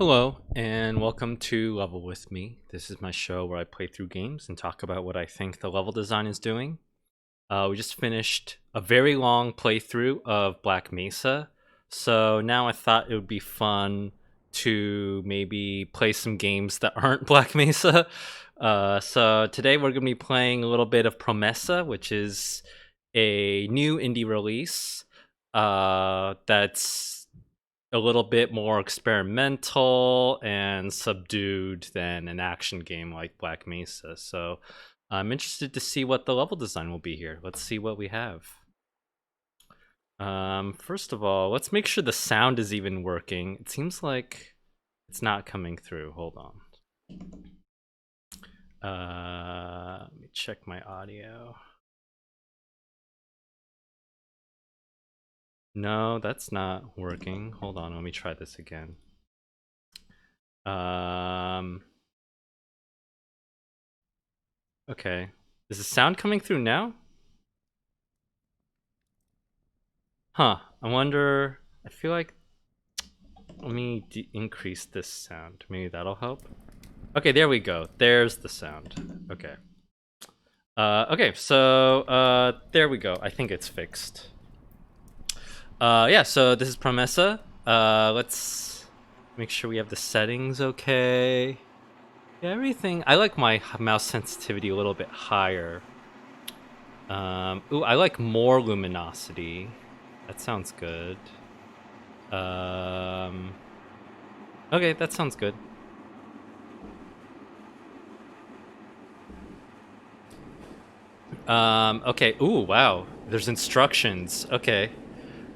Hello, and welcome to Level With Me. This is my show where I play through games and talk about what I think the level design is doing. We just finished a very long playthrough of Black Mesa, so now I thought it would be fun to maybe play some games that aren't Black Mesa. So today we're going to be playing a little bit of Promesa, which is a new indie release that's a little bit more experimental and subdued than an action game like Black Mesa. So I'm interested to see what the level design will be here. Let's see what we have. First of all, let's make sure the sound is even working. It seems like it's not coming through. Hold on. Let me check my audio. No, that's not working. Hold on, let me try this again. Okay. Is the sound coming through now? Huh. I wonder. I feel like. Let me increase this sound. Maybe that'll help. Okay, there we go. There's the sound. Okay. Okay, so there we go. I think it's fixed. Yeah, so this is Promesa. Let's make sure we have the settings okay. Yeah, everything. I like my mouse sensitivity a little bit higher. Ooh, I like more luminosity. That sounds good. Okay, that sounds good. Okay. Ooh, wow. There's instructions. Okay.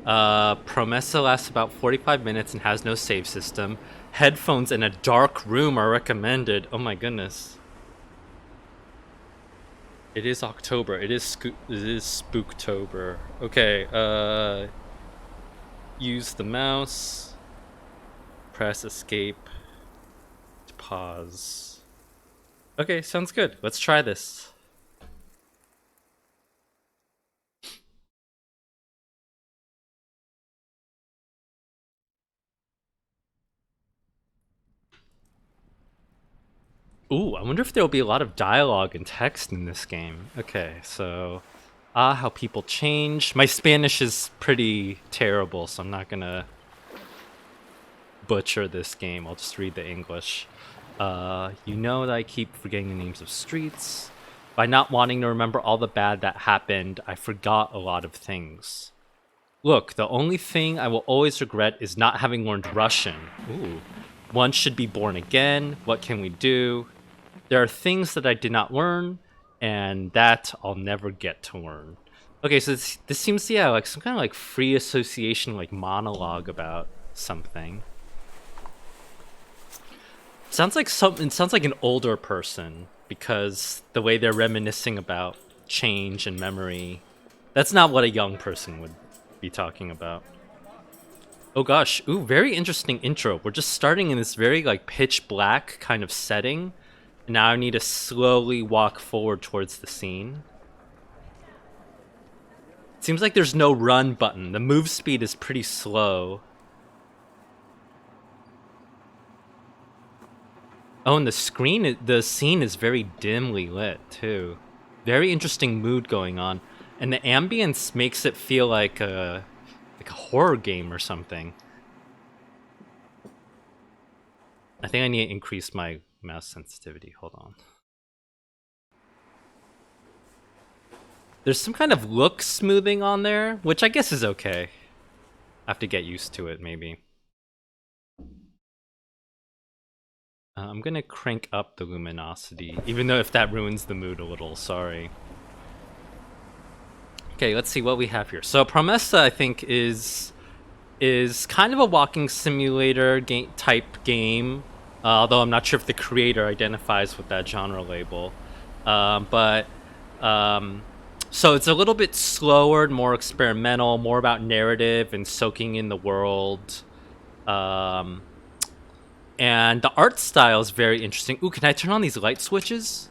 Promesa lasts about 45 minutes and has no save system. Headphones in a dark room are recommended. Oh my goodness. It is October. It is Spooktober. Okay, use the mouse. Press escape to pause. Okay, sounds good. Let's try this. Ooh, I wonder if there'll be a lot of dialogue and text in this game. Okay, so how people change. My Spanish is pretty terrible, so I'm not gonna butcher this game. I'll just read the English. You know that I keep forgetting the names of streets. By not wanting to remember all the bad that happened, I forgot a lot of things. Look, the only thing I will always regret is not having learned Russian. Ooh. One should be born again. What can we do? There are things that I did not learn, and that I'll never get to learn. Okay, so this seems, yeah, like some kind of like free association, like monologue about something. Sounds like it sounds like an older person because the way they're reminiscing about change and memory. That's not what a young person would be talking about. Oh gosh, ooh, very interesting intro. We're just starting in this very like pitch black kind of setting. Now I need to slowly walk forward towards the scene. Seems like there's no run button. The move speed is pretty slow. Oh, and the scene is very dimly lit too. Very interesting mood going on, and the ambience makes it feel like a horror game or something. I think I need to increase my mouse sensitivity. Hold on. There's some kind of look smoothing on there, which I guess is okay. I have to get used to it, maybe. I'm gonna crank up the luminosity, even though if that ruins the mood a little, sorry. Okay, let's see what we have here. So Promesa, I think, is kind of a walking simulator type game, although I'm not sure if the creator identifies with that genre label. But so it's a little bit slower, more experimental, more about narrative and soaking in the world. And the art style is very interesting. Ooh, can I turn on these light switches?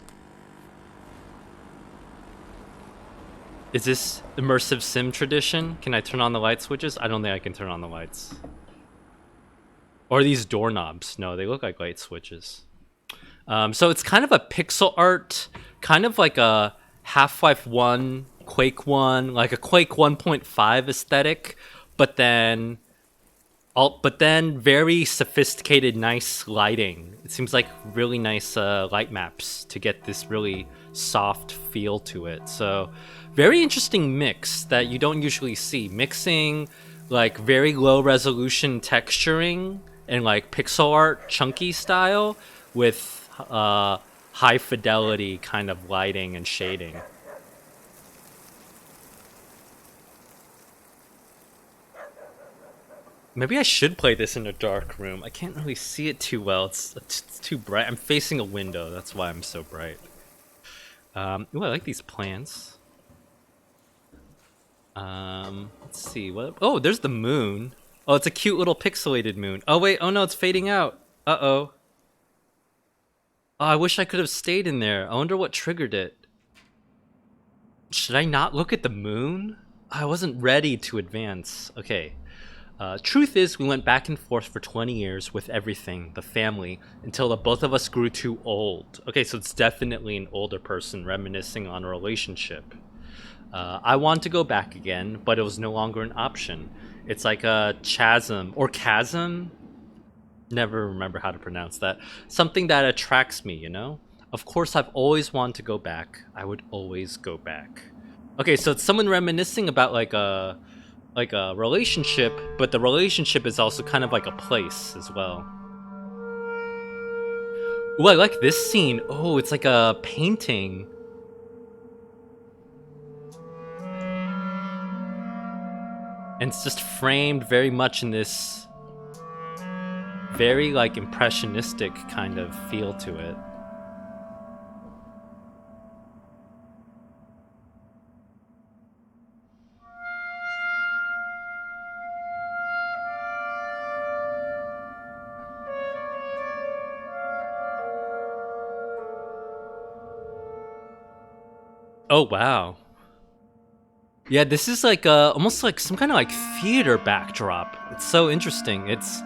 Is this immersive sim tradition? Can I turn on the light switches? I don't think I can turn on the lights. Or these doorknobs. No, they look like light switches. So it's kind of a pixel art, kind of like a Half-Life 1, Quake 1, like a Quake 1.5 aesthetic, but then very sophisticated, nice lighting. It seems like really nice light maps to get this really soft feel to it. So very interesting mix that you don't usually see. Mixing like very low resolution texturing and like pixel art chunky style with high fidelity kind of lighting and shading. Maybe I should play this in a dark room. I can't really see it too well. It's too bright. I'm facing a window. That's why I'm so bright. Ooh, I like these plants. Let's see. What? Oh, there's the moon. Oh, it's a cute little pixelated moon. Oh, wait. Oh, no, it's fading out. Uh-oh. Oh, I wish I could have stayed in there. I wonder what triggered it. Should I not look at the moon? I wasn't ready to advance. Okay. Truth is, we went back and forth for 20 years with everything, the family, until the both of us grew too old. Okay, so it's definitely an older person reminiscing on a relationship. I want to go back again, but it was no longer an option. It's like a chasm, or chasm? Never remember how to pronounce that. Something that attracts me, you know? Of course, I've always wanted to go back. I would always go back. Okay, so it's someone reminiscing about like a relationship, but the relationship is also kind of like a place as well. Ooh, I like this scene. Oh, it's like a painting. And it's just framed very much in this very like impressionistic kind of feel to it. Oh wow. Yeah, this is like almost like some kind of like theater backdrop. It's so interesting. It's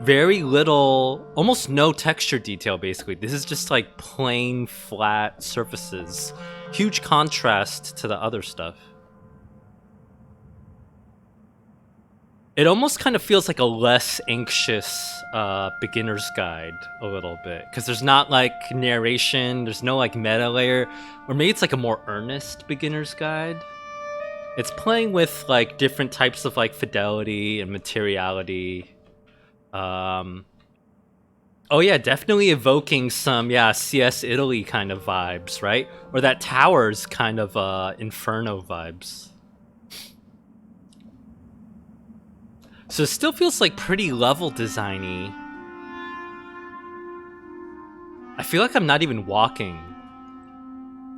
very little, almost no texture detail basically. This is just like plain flat surfaces. Huge contrast to the other stuff. It almost kind of feels like a less anxious beginner's guide a little bit, because there's not like narration, there's no like meta layer, or maybe it's like a more earnest beginner's guide. It's playing with like different types of like fidelity and materiality. Oh yeah, definitely evoking some CS Italy kind of vibes, right? Or that Towers kind of Inferno vibes. So it still feels like pretty level designy. I feel like I'm not even walking.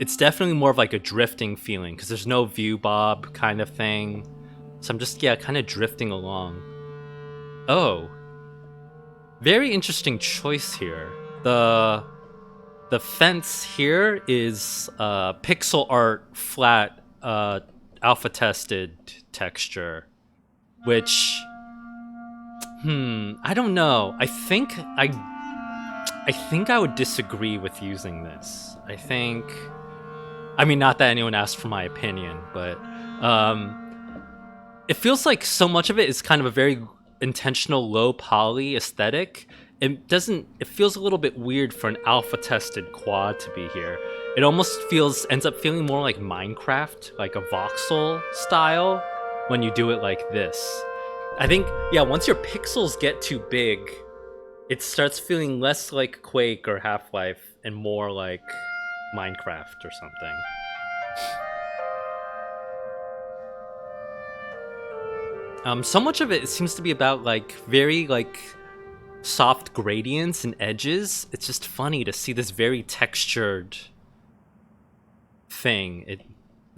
It's definitely more of like a drifting feeling, because there's no view bob kind of thing. So I'm just, kind of drifting along. Oh. Very interesting choice here. The fence here is pixel art flat alpha tested texture, which I don't know. I think I would disagree with using this. I mean, not that anyone asked for my opinion, but it feels like so much of it is kind of a very intentional low poly aesthetic. It feels a little bit weird for an alpha tested quad to be here. It almost ends up feeling more like Minecraft, like a voxel style, when you do it like this. I think, once your pixels get too big, it starts feeling less like Quake or Half-Life and more like Minecraft or something. So much of it seems to be about like very like soft gradients and edges. It's just funny to see this very textured thing.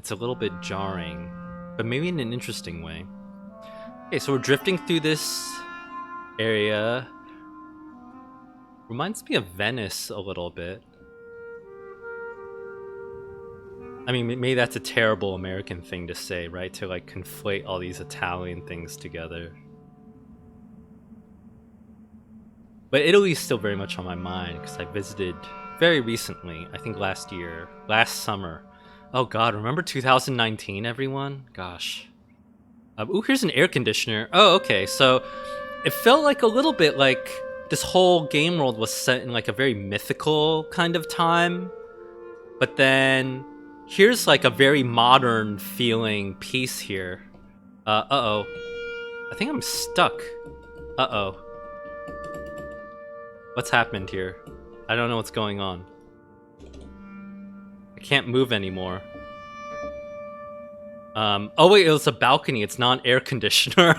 It's a little bit jarring, but maybe in an interesting way. Okay, so we're drifting through this area. Reminds me of Venice a little bit. I mean, maybe that's a terrible American thing to say, right? To like conflate all these Italian things together. But Italy's still very much on my mind because I visited very recently. I think last summer. Oh God, remember 2019, everyone? Gosh. Ooh, here's an air conditioner. Oh, okay. So it felt like a little bit like this whole game world was set in like a very mythical kind of time. But then here's like a very modern feeling piece here. Uh-oh. I think I'm stuck. Uh-oh. What's happened here? I don't know what's going on. I can't move anymore. Oh wait, it was a balcony. It's not an air conditioner.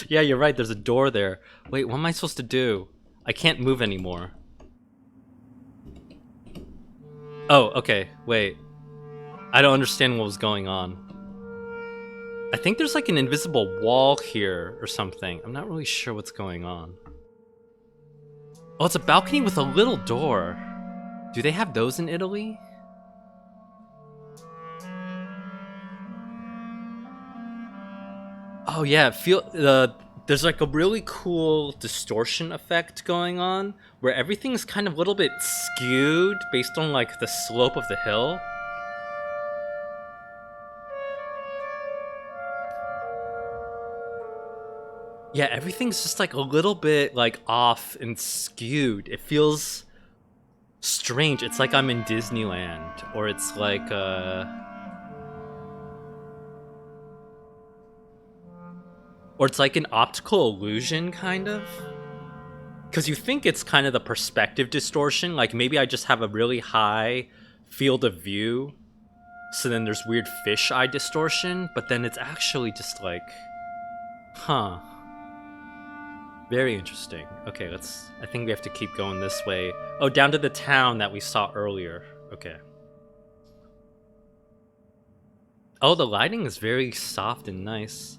Yeah, you're right. There's a door there. Wait, what am I supposed to do? I can't move anymore. Oh, okay. Wait. I don't understand what was going on. I think there's like an invisible wall here or something. I'm not really sure what's going on. Oh, it's a balcony with a little door. Do they have those in Italy? Oh yeah, there's like a really cool distortion effect going on where everything's kind of a little bit skewed based on like the slope of the hill. Yeah, everything's just like a little bit like off and skewed. It feels strange. It's like I'm in Disneyland, or it's like or it's like an optical illusion kind of. Because you think it's kind of the perspective distortion, like maybe I just have a really high field of view, so then there's weird fisheye distortion, but then it's actually just like, huh. Very interesting. Okay, I think we have to keep going this way. Oh, down to the town that we saw earlier. Okay. Oh, the lighting is very soft and nice.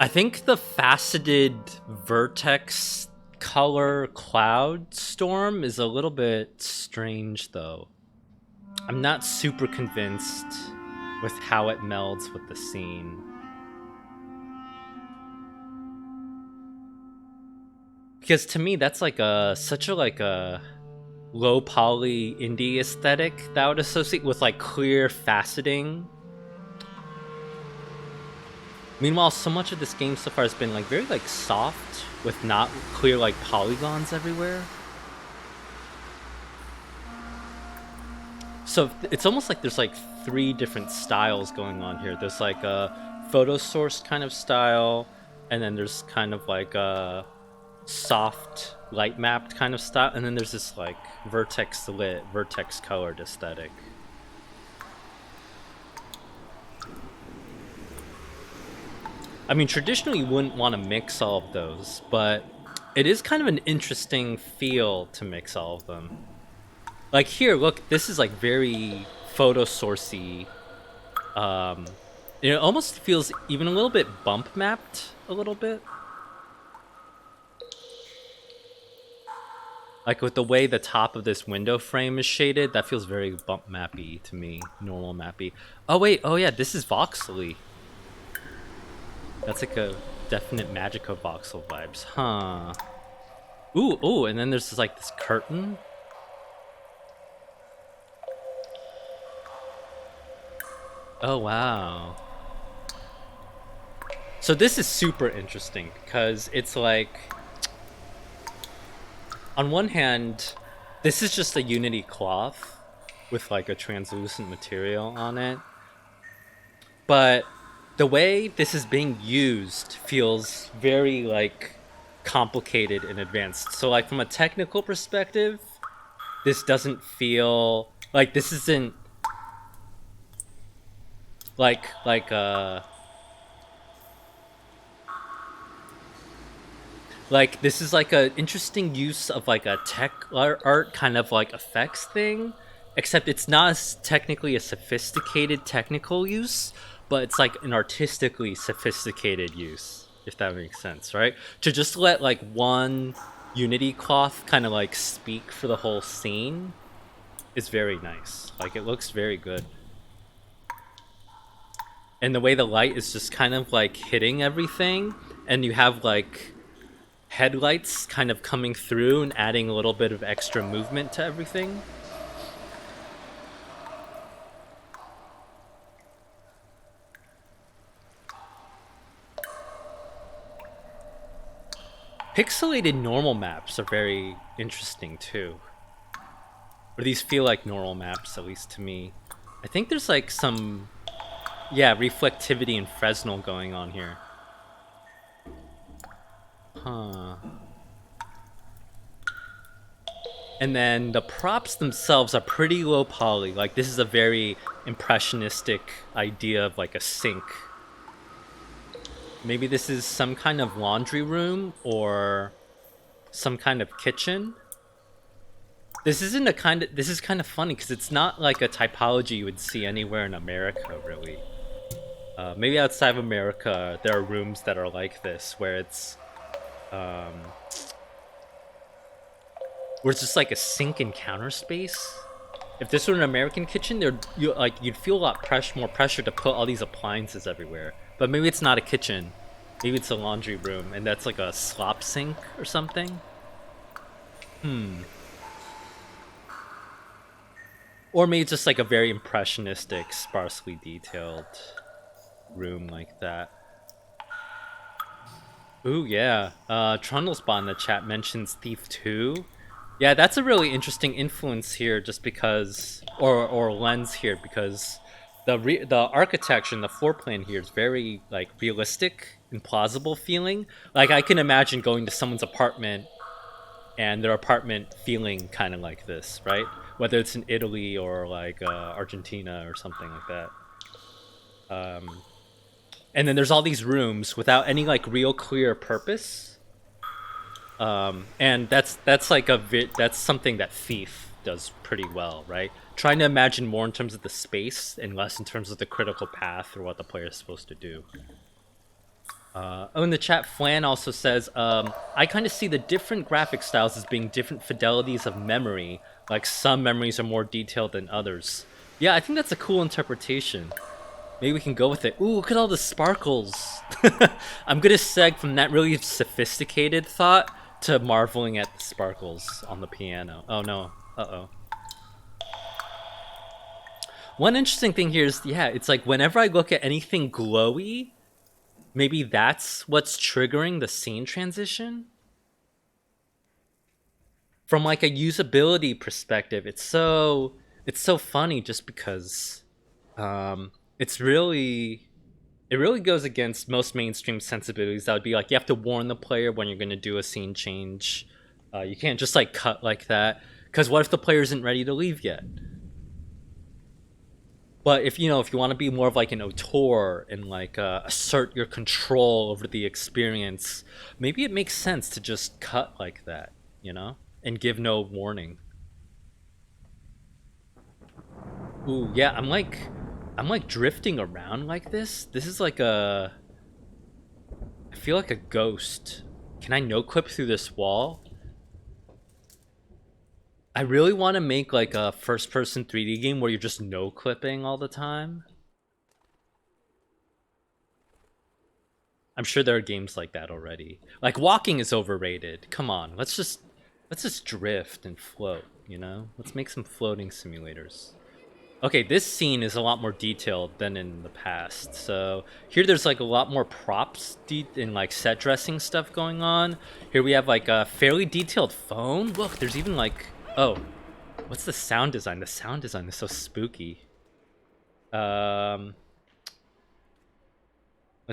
I think the faceted vertex color cloud storm is a little bit strange, though. I'm not super convinced with how it melds with the scene. Because to me, that's like such a low poly indie aesthetic that I would associate with like clear faceting. Meanwhile, so much of this game so far has been like very like soft with not clear like polygons everywhere. So it's almost like there's like 3 different styles going on here. There's like a photo source kind of style, and then there's kind of like a soft light mapped kind of style, and then there's this like vertex lit, vertex colored aesthetic. I mean, traditionally you wouldn't want to mix all of those, but it is kind of an interesting feel to mix all of them. Like here, look, this is like very photo sourcey. It almost feels even a little bit bump mapped a little bit. Like with the way the top of this window frame is shaded, that feels very bump mappy to me, normal mappy. Oh wait, oh yeah, this is voxely. That's like a definite Magico voxel vibes, huh? Ooh, and then there's like this curtain. Oh wow. So this is super interesting because it's like, on one hand, this is just a Unity cloth with like a translucent material on it, but the way this is being used feels very like complicated and advanced. So like from a technical perspective, this doesn't feel like this isn't like this is like a interesting use of like a tech art kind of like effects thing, except it's not as technically a sophisticated technical use, but it's like an artistically sophisticated use, if that makes sense, right? To just let like one Unity cloth kind of like speak for the whole scene is very nice. Like it looks very good. And the way the light is just kind of like hitting everything, and you have like headlights kind of coming through and adding a little bit of extra movement to everything. Pixelated normal maps are very interesting too. Or these feel like normal maps, at least to me. I think there's like some, yeah, reflectivity and Fresnel going on here. Huh. And then the props themselves are pretty low poly. Like this is a very impressionistic idea of like a sink. Maybe this is some kind of laundry room or some kind of kitchen. This is kind of funny because it's not like a typology you would see anywhere in America, really. Maybe outside of America, there are rooms that are like this, where it's just like a sink and counter space. If this were an American kitchen, you'd feel a lot more pressure to put all these appliances everywhere. But maybe it's not a kitchen. Maybe it's a laundry room, and that's like a slop sink or something. Or maybe it's just like a very impressionistic, sparsely detailed room like that. Ooh, yeah. Trundlespot in the chat mentions Thief 2. Yeah, that's a really interesting influence here, just because, or lens here, because the architecture and the floor plan here is very like realistic and plausible feeling. Like I can imagine going to someone's apartment and their apartment feeling kind of like this, right? Whether it's in Italy or like Argentina or something like that. And then there's all these rooms without any like real clear purpose. And that's something that Thief does pretty well, right? Trying to imagine more in terms of the space and less in terms of the critical path or what the player is supposed to do. In the chat, Flan also says, I kind of see the different graphic styles as being different fidelities of memory. Like some memories are more detailed than others. Yeah, I think that's a cool interpretation. Maybe we can go with it. Ooh, look at all the sparkles. I'm gonna seg from that really sophisticated thought to marveling at the sparkles on the piano. Oh no, uh-oh. One interesting thing here is, yeah, it's like whenever I look at anything glowy, maybe that's what's triggering the scene transition. From like a usability perspective, it's so funny just because it really goes against most mainstream sensibilities. That would be like you have to warn the player when you're going to do a scene change. You can't just like cut like that, because what if the player isn't ready to leave yet? But if you want to be more of like an auteur and like assert your control over the experience, maybe it makes sense to just cut like that, and give no warning. Ooh, yeah, I'm like drifting around like this. This is like I feel like a ghost. Can I no clip through this wall? I really want to make like a first-person 3D game where you're just no clipping all the time. I'm sure there are games like that already. Like walking is overrated. Come on, let's just drift and float. Let's make some floating simulators. Okay, this scene is a lot more detailed than in the past. So here there's like a lot more props and like set dressing stuff going on. Here we have like a fairly detailed phone. Look, there's even like, oh, what's the sound design? The sound design is so spooky. Let's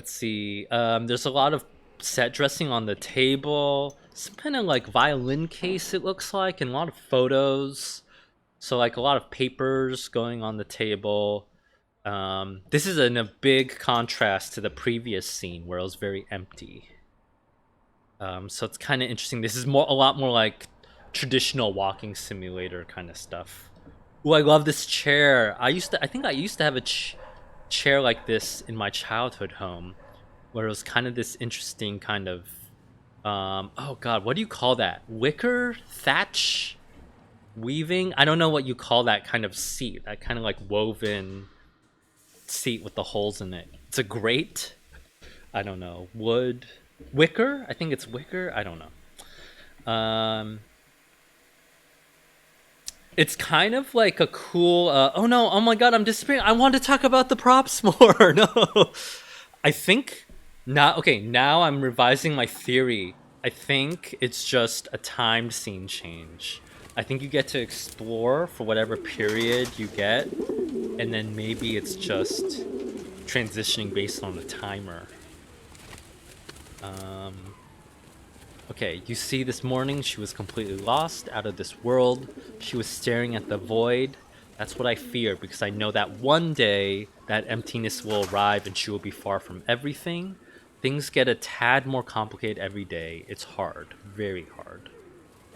see. There's a lot of set dressing on the table. Some kind of like violin case, it looks like, and a lot of photos. So like a lot of papers going on the table. This is in a big contrast to the previous scene where it was very empty. So it's kind of interesting. This is a lot more like traditional walking simulator kind of stuff. Ooh, I love this chair. I think I used to have a chair like this in my childhood home, where it was kind of this interesting kind of, oh god, what do you call that? Wicker? Thatch? Weaving? I don't know what you call that kind of seat. That kind of like woven seat with the holes in it. It's a grate? I don't know. Wood? Wicker? I think it's Wicker. I don't know. It's kind of like a cool. Oh no! Oh my god! I'm disappearing. I want to talk about the props more. No, I think now. Okay, now I'm revising my theory. I think it's just a timed scene change. I think you get to explore for whatever period you get, and then maybe it's just transitioning based on the timer. Okay, you see, this morning she was completely lost, out of this world. She was staring at the void. That's what I fear, because I know that one day that emptiness will arrive and she will be far from everything. Things get a tad more complicated every day. It's hard, very hard.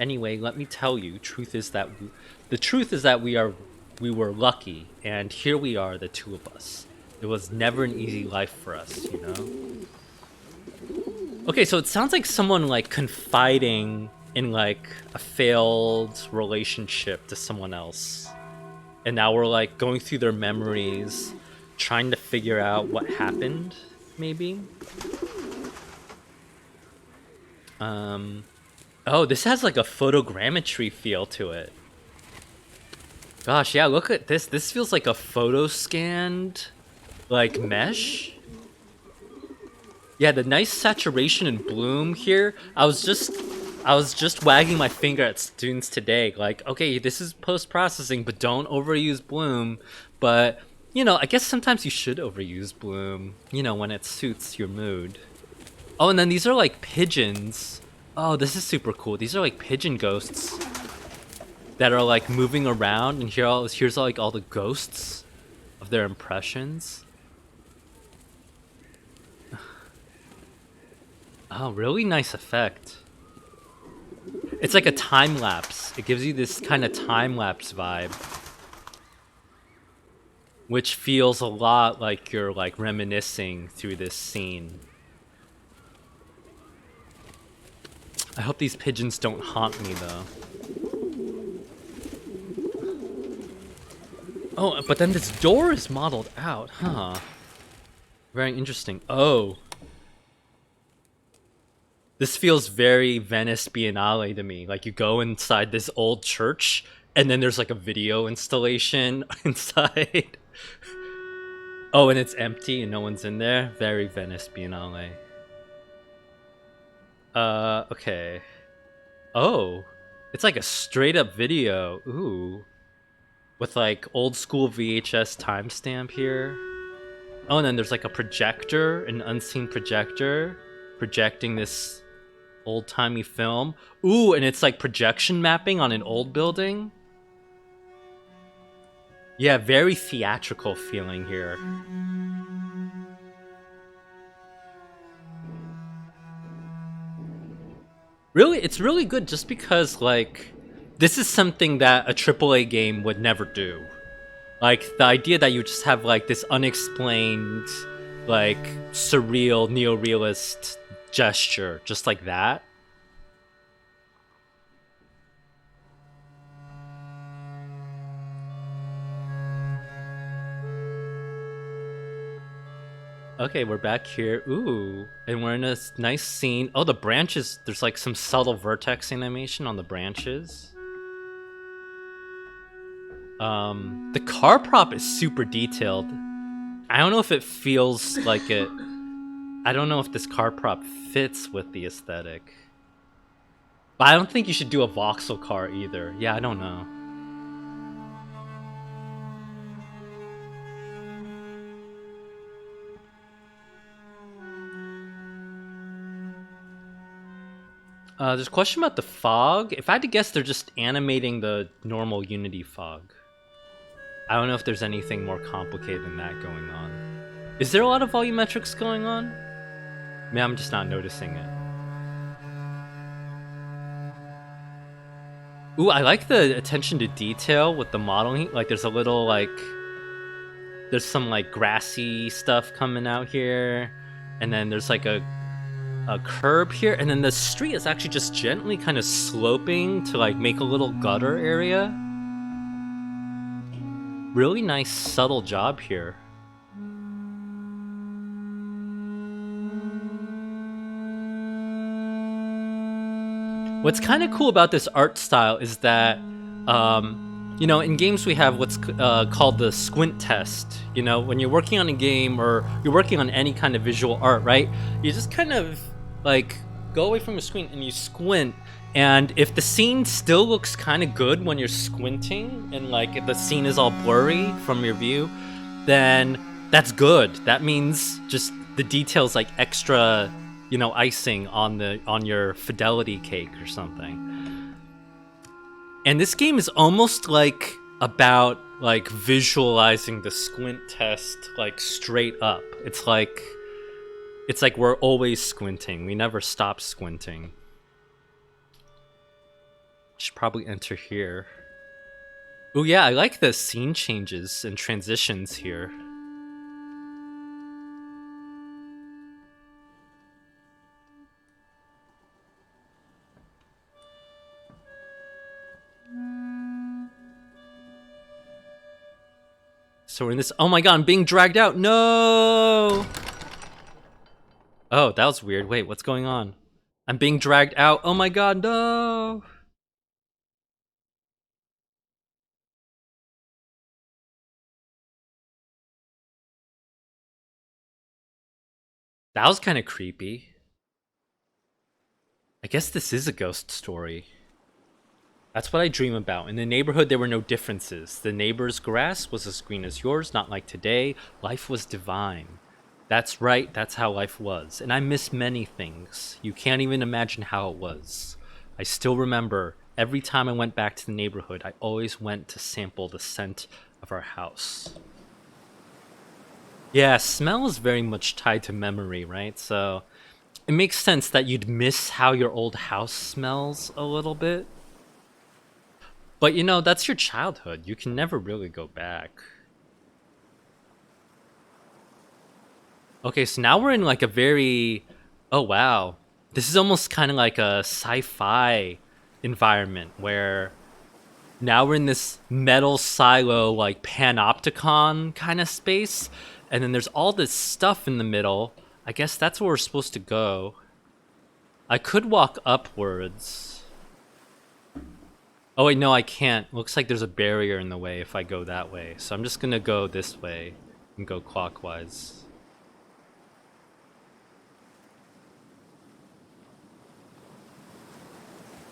Anyway, let me tell you, the truth is that we were lucky, and here we are, the two of us. It was never an easy life for us, you know? Okay, so it sounds like someone like confiding in like a failed relationship to someone else. And now we're like going through their memories, trying to figure out what happened, maybe. Oh, this has like a photogrammetry feel to it. Gosh, yeah, look at this. This feels like a photo scanned like mesh. Yeah, the nice saturation and bloom here. I was just wagging my finger at students today, like, okay, this is post-processing, but don't overuse bloom. But, you know, I guess sometimes you should overuse bloom, you know, when it suits your mood. Oh, and then these are like pigeons. Oh, this is super cool. These are like pigeon ghosts that are like moving around, and here's like all the ghosts of their impressions. Oh, really nice effect. It's like a time lapse. It gives you this kind of time lapse vibe, which feels a lot like you're like reminiscing through this scene. I hope these pigeons don't haunt me though. Oh, but then this door is modeled out, huh? Very interesting. Oh. This feels very Venice Biennale to me. Like you go inside this old church and then there's like a video installation inside. Oh, and it's empty and no one's in there. Very Venice Biennale. Okay. Oh. It's like a straight up video. Ooh. With like old school VHS timestamp here. Oh, and then there's like a projector, an unseen projector, projecting this old-timey film. Ooh, and it's like projection mapping on an old building. Yeah, very theatrical feeling here. Really, it's really good just because, like, this is something that a AAA game would never do. Like, the idea that you just have, like, this unexplained, like, surreal, neorealist gesture, just like that. Okay, we're back here. Ooh, and we're in a nice scene. Oh, the branches. There's like some subtle vertex animation on the branches. The car prop is super detailed. I don't know if it feels like it. I don't know if this car prop fits with the aesthetic. But I don't think you should do a voxel car either. Yeah, I don't know. There's a question about the fog. If I had to guess, they're just animating the normal Unity fog. I don't know if there's anything more complicated than that going on. Is there a lot of volumetrics going on? Maybe I'm just not noticing it. Ooh, I like the attention to detail with the modeling. Like, there's a little, like... There's some, like, grassy stuff coming out here. And then there's, like, a curb here. And then the street is actually just gently kind of sloping to, like, make a little gutter area. Really nice, subtle job here. What's kind of cool about this art style is that, you know, in games we have what's called the squint test. You know, when you're working on a game or you're working on any kind of visual art, right? You just kind of like go away from your screen and you squint. And if the scene still looks kind of good when you're squinting and like if the scene is all blurry from your view, then that's good. That means just the details like extra, you know, icing on your fidelity cake or something. And this game is almost like about like visualizing the squint test like straight up. It's like we're always squinting. We never stop squinting. Should probably enter here. Oh yeah, I like the scene changes and transitions here. So we're in this. Oh my god, I'm being dragged out. No! Oh, that was weird. Wait, what's going on? I'm being dragged out. Oh my god, no! That was kind of creepy. I guess this is a ghost story. That's what I dream about. In the neighborhood, there were no differences. The neighbor's grass was as green as yours, not like today. Life was divine. That's right, that's how life was. And I miss many things. You can't even imagine how it was. I still remember every time I went back to the neighborhood, I always went to sample the scent of our house. Yeah, smell is very much tied to memory, right? So it makes sense that you'd miss how your old house smells a little bit. But you know, that's your childhood. You can never really go back. Okay, so now we're in like a very... Oh wow. This is almost kind of like a sci-fi environment where now we're in this metal silo like panopticon kind of space. And then there's all this stuff in the middle. I guess that's where we're supposed to go. I could walk upwards. Oh wait, no, I can't. Looks like there's a barrier in the way if I go that way. So I'm just gonna go this way and go clockwise.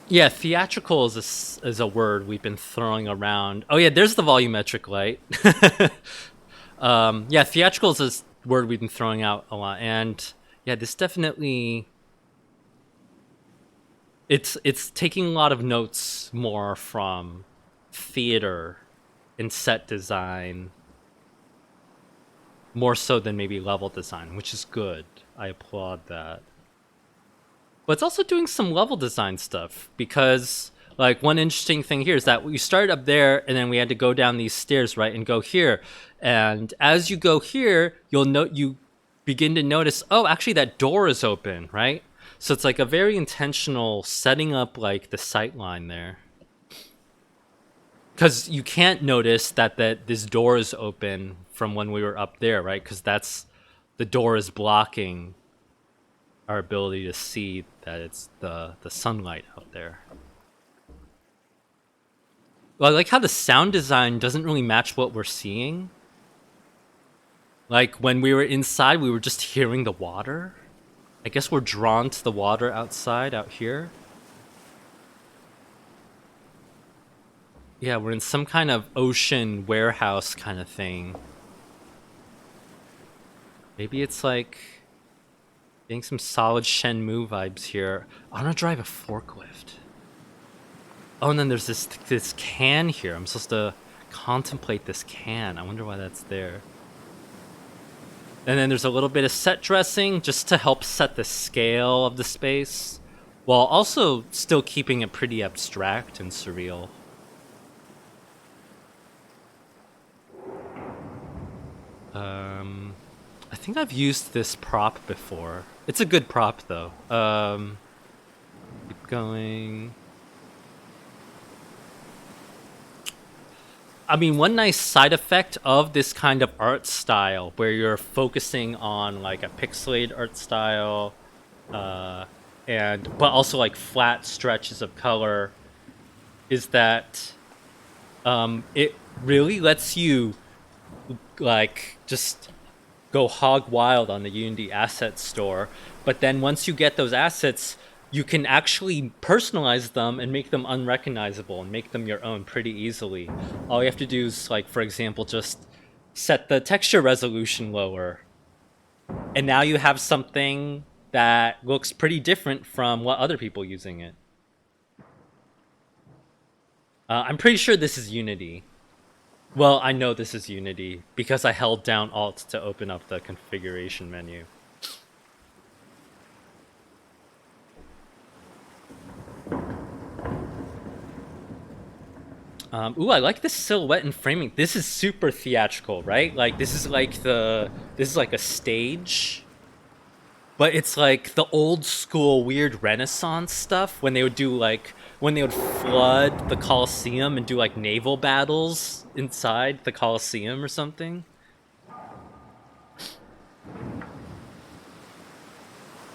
Yeah, theatrical is a word we've been throwing around. Oh yeah, there's the volumetric light. Yeah, theatrical is a word we've been throwing out a lot, and yeah, this definitely it's taking a lot of notes more from theater and set design, more so than maybe level design, which is good. I applaud that. But it's also doing some level design stuff because like one interesting thing here is that we started up there and then we had to go down these stairs, right, and go here. And as you go here, you begin to notice, oh, actually that door is open, right? So it's like a very intentional setting up like the sight line there. Because you can't notice that this door is open from when we were up there, right? Because the door is blocking our ability to see that it's the sunlight out there. Well, I like how the sound design doesn't really match what we're seeing. Like when we were inside, we were just hearing the water. I guess we're drawn to the water outside, out here. Yeah, we're in some kind of ocean warehouse kind of thing. Maybe it's like getting some solid Shenmue vibes here. I want to drive a forklift. Oh, and then there's this can here. I'm supposed to contemplate this can. I wonder why that's there. And then there's a little bit of set dressing just to help set the scale of the space, while also still keeping it pretty abstract and surreal. I think I've used this prop before. It's a good prop though. Keep going. I mean, one nice side effect of this kind of art style where you're focusing on like a pixelated art style but also like flat stretches of color, is that it really lets you like just go hog wild on the Unity asset store. But then once you get those assets, you can actually personalize them and make them unrecognizable and make them your own pretty easily. All you have to do is, like, for example, just set the texture resolution lower. And now you have something that looks pretty different from what other people using it. I'm pretty sure this is Unity. Well, I know this is Unity because I held down Alt to open up the configuration menu. Ooh, I like this silhouette and framing. This is super theatrical, right? Like this is like a stage, but it's like the old school weird Renaissance stuff when they would do like when they would flood the Colosseum and do like naval battles inside the Colosseum or something.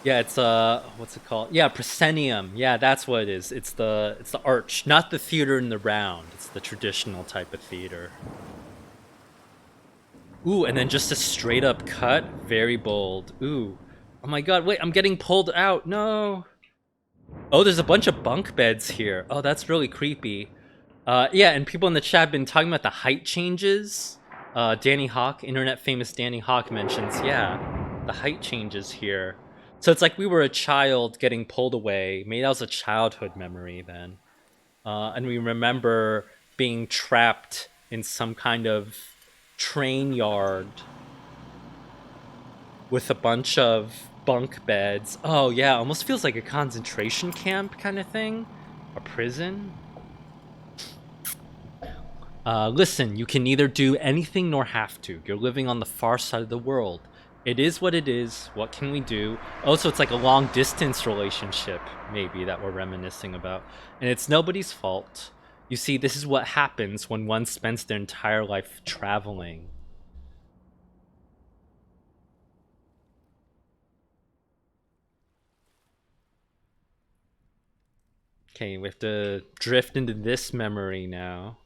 Yeah, it's what's it called? Yeah, proscenium. Yeah, that's what it is. It's the arch, not the theater in the round. It's the traditional type of theater. Ooh, and then just a straight up cut, very bold. Ooh. Oh my god, wait, I'm getting pulled out. No. Oh, there's a bunch of bunk beds here. Oh, that's really creepy. Yeah, and people in the chat have been talking about the height changes. Danny Hawk, internet famous Danny Hawk mentions, yeah, the height changes here. So it's like we were a child getting pulled away. Maybe that was a childhood memory then. And we remember being trapped in some kind of train yard with a bunch of bunk beds. Oh yeah, almost feels like a concentration camp kind of thing. A prison. Listen, you can neither do anything nor have to. You're living on the far side of the world. It is what it is. What can we do? Also, it's like a long distance relationship, maybe, that we're reminiscing about. And it's nobody's fault. You see, this is what happens when one spends their entire life traveling. Okay, we have to drift into this memory now.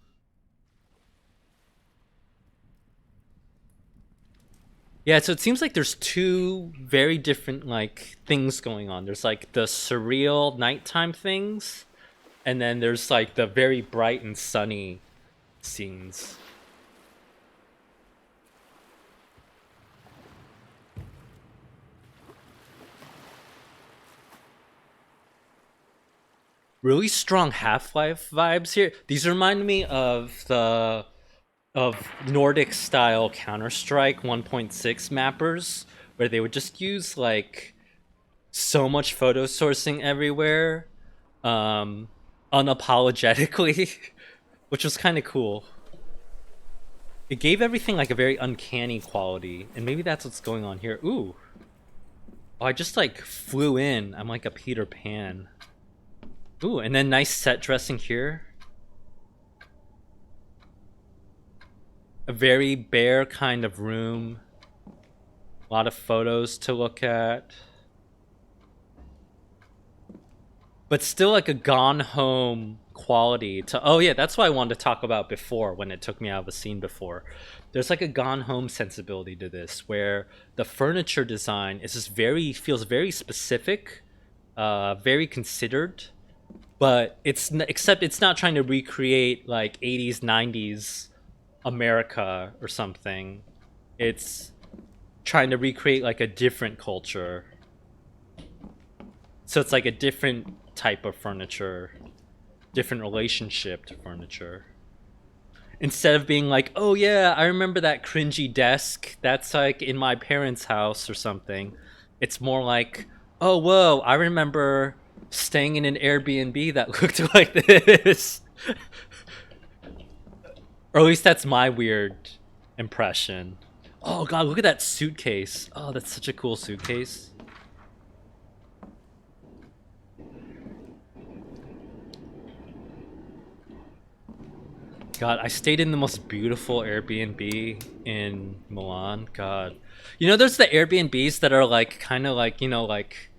Yeah, so it seems like there's two very different like things going on. There's like the surreal nighttime things, and then there's like the very bright and sunny scenes. Really strong Half-Life vibes here. These remind me of Nordic style Counter-Strike 1.6 mappers, where they would just use like so much photo sourcing everywhere, unapologetically, which was kind of cool. It gave everything like a very uncanny quality, and maybe that's what's going on here. Ooh. Oh, I just like flew in. I'm like a Peter Pan. Ooh, and then nice set dressing here. A very bare kind of room. A lot of photos to look at. But still like a gone home quality to, oh yeah, that's what I wanted to talk about before when it took me out of the scene before. There's like a gone home sensibility to this where the furniture design is just feels very specific, very considered, but except it's not trying to recreate like 80s 90s America or something. It's trying to recreate like a different culture. So it's like a different type of furniture, different relationship to furniture. Instead of being like, oh yeah, I remember that cringy desk, that's like in my parents' house or something. It's more like, oh whoa, I remember staying in an Airbnb that looked like this. Or at least that's my weird impression. Oh god, look at that suitcase. Oh, that's such a cool suitcase. God, I stayed in the most beautiful Airbnb in Milan. God. You know, there's the Airbnbs that are like kind of like, you know, like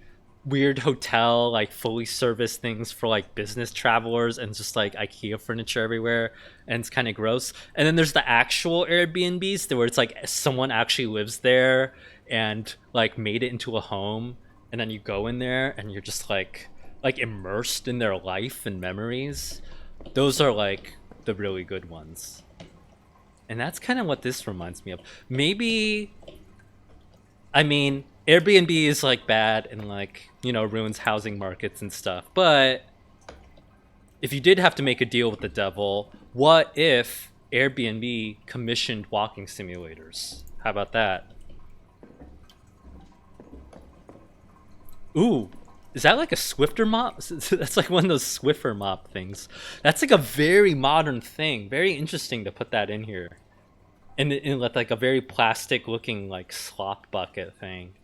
weird hotel, like fully serviced things for like business travelers, and just like IKEA furniture everywhere, and it's kind of gross. And then there's the actual Airbnbs where it's like someone actually lives there and like made it into a home, and then you go in there and you're just like immersed in their life and memories. Those are like the really good ones. And that's kind of what this reminds me of. Maybe, I mean, Airbnb is like bad and like, ruins housing markets and stuff. But if you did have to make a deal with the devil, what if Airbnb commissioned walking simulators? How about that? Ooh, is that like a Swiffer mop? That's like one of those Swiffer mop things. That's like a very modern thing. Very interesting to put that in here. And like a very plastic looking like slop bucket thing.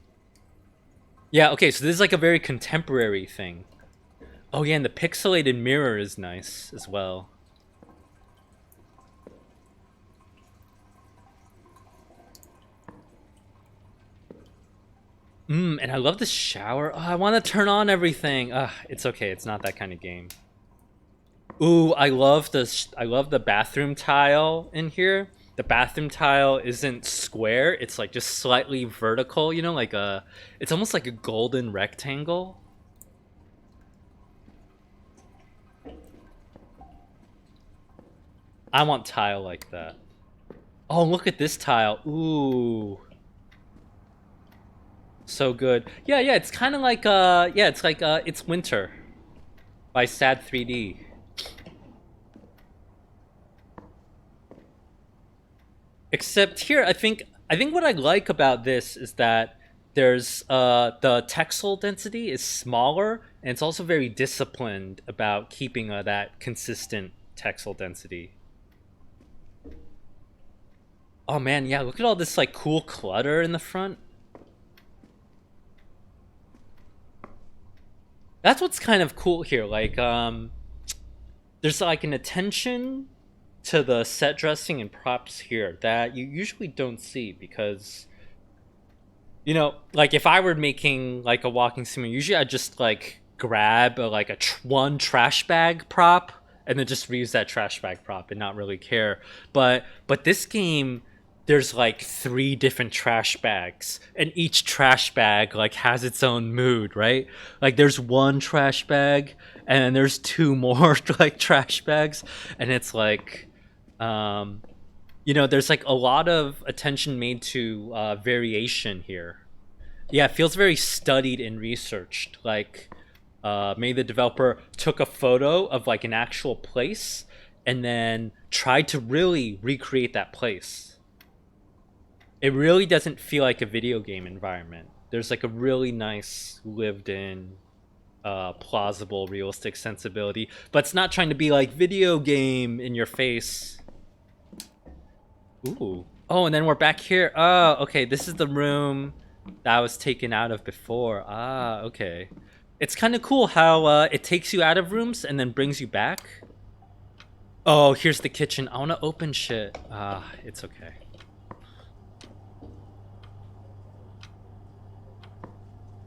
Yeah, okay, so this is like a very contemporary thing. Oh yeah, and the pixelated mirror is nice as well. And I love the shower. Oh, I want to turn on everything. It's okay. It's not that kind of game. Ooh, I love the bathroom tile in here. The bathroom tile isn't square. It's like just slightly vertical, like it's almost like a golden rectangle. I want tile like that. Oh, look at this tile. Ooh. So good. Yeah, yeah, it's kind of like yeah, it's like It's Winter by Sad 3D. Except here, I think what I like about this is that there's the texel density is smaller, and it's also very disciplined about keeping that consistent texel density. Oh man, yeah, look at all this like cool clutter in the front. That's what's kind of cool here. Like there's like an attention to the set dressing and props here that you usually don't see because like if I were making like a walking simulator, usually I just like grab like one trash bag prop and then just reuse that trash bag prop and not really care. But this game, there's like three different trash bags, and each trash bag like has its own mood, right? Like there's one trash bag, and then there's two more like trash bags, and it's like, um, there's like a lot of attention made to variation here. Yeah, it feels very studied and researched. Like, maybe the developer took a photo of like an actual place and then tried to really recreate that place. It really doesn't feel like a video game environment. There's like a really nice lived in, plausible, realistic sensibility, but it's not trying to be like video game in your face. Ooh. Oh, and then we're back here. Oh, okay. This is the room that I was taken out of before. Ah, okay. It's kind of cool how it takes you out of rooms and then brings you back. Oh, here's the kitchen. I want to open shit. It's okay.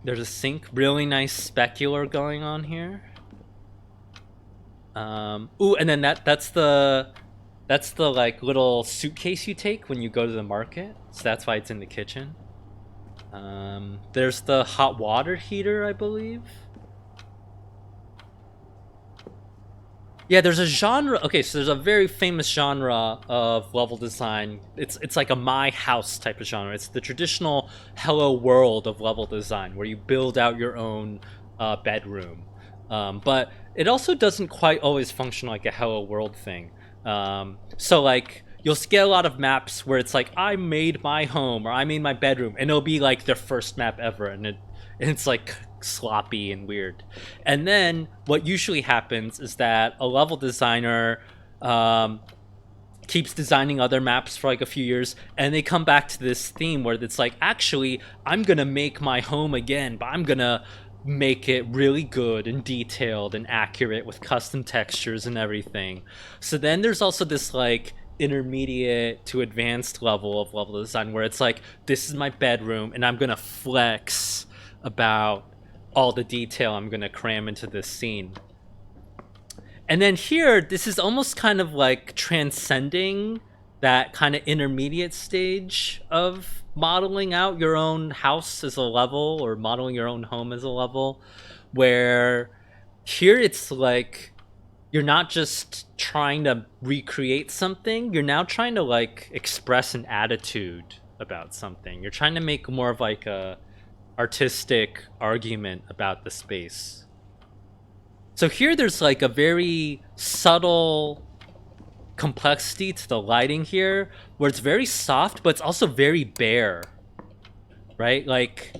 There's a sink. Really nice specular going on here. Ooh, and then that's the like little suitcase you take when you go to the market. So that's why it's in the kitchen. There's the hot water heater, I believe. Yeah, there's a genre. Okay, so there's a very famous genre of level design. It's like a my house type of genre. It's the traditional Hello World of level design, where you build out your own bedroom. But it also doesn't quite always function like a Hello World thing. So like you'll get a lot of maps where it's like I made my home or I made my bedroom, and it'll be like their first map ever, and it's like sloppy and weird. And then what usually happens is that a level designer keeps designing other maps for like a few years, and they come back to this theme where it's like, actually, I'm gonna make my home again, but I'm gonna make it really good and detailed and accurate with custom textures and everything. So then there's also this like intermediate to advanced level of level design where it's like, this is my bedroom and I'm gonna flex about all the detail I'm gonna cram into this scene. And then here, this is almost kind of like transcending that kind of intermediate stage of modeling out your own house as a level or modeling your own home as a level, where here it's like you're not just trying to recreate something, you're now trying to like express an attitude about something. You're trying to make more of like a artistic argument about the space. So here there's like a very subtle complexity to the lighting here where it's very soft but it's also very bare, right? Like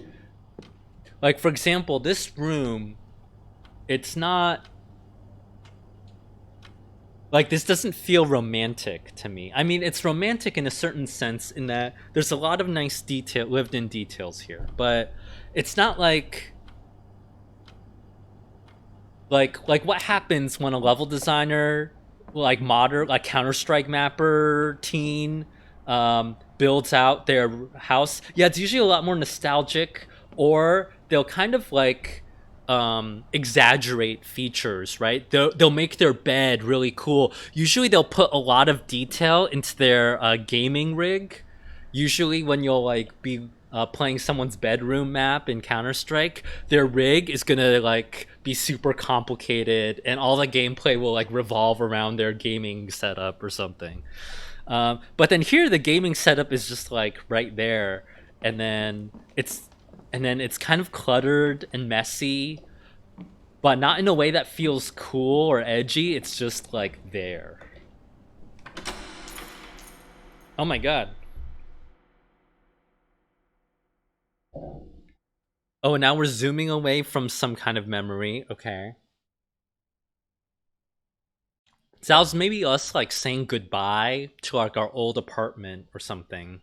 for example, this room, it's not like this doesn't feel romantic to me. I mean, it's romantic in a certain sense in that there's a lot of nice detail, lived in details here, but it's not like what happens when a level designer like modern like Counter-Strike mapper teen builds out their house. Yeah, it's usually a lot more nostalgic, or they'll kind of like exaggerate features, right? They'll make their bed really cool. Usually they'll put a lot of detail into their gaming rig. Usually when you'll like be playing someone's bedroom map in Counter-Strike, their rig is gonna like be super complicated and all the gameplay will like revolve around their gaming setup or something. But then here the gaming setup is just like right there, and then it's kind of cluttered and messy, but not in a way that feels cool or edgy. It's just like there. Oh my god. Oh, and now we're zooming away from some kind of memory. Okay. So that was maybe us like saying goodbye to like our old apartment or something.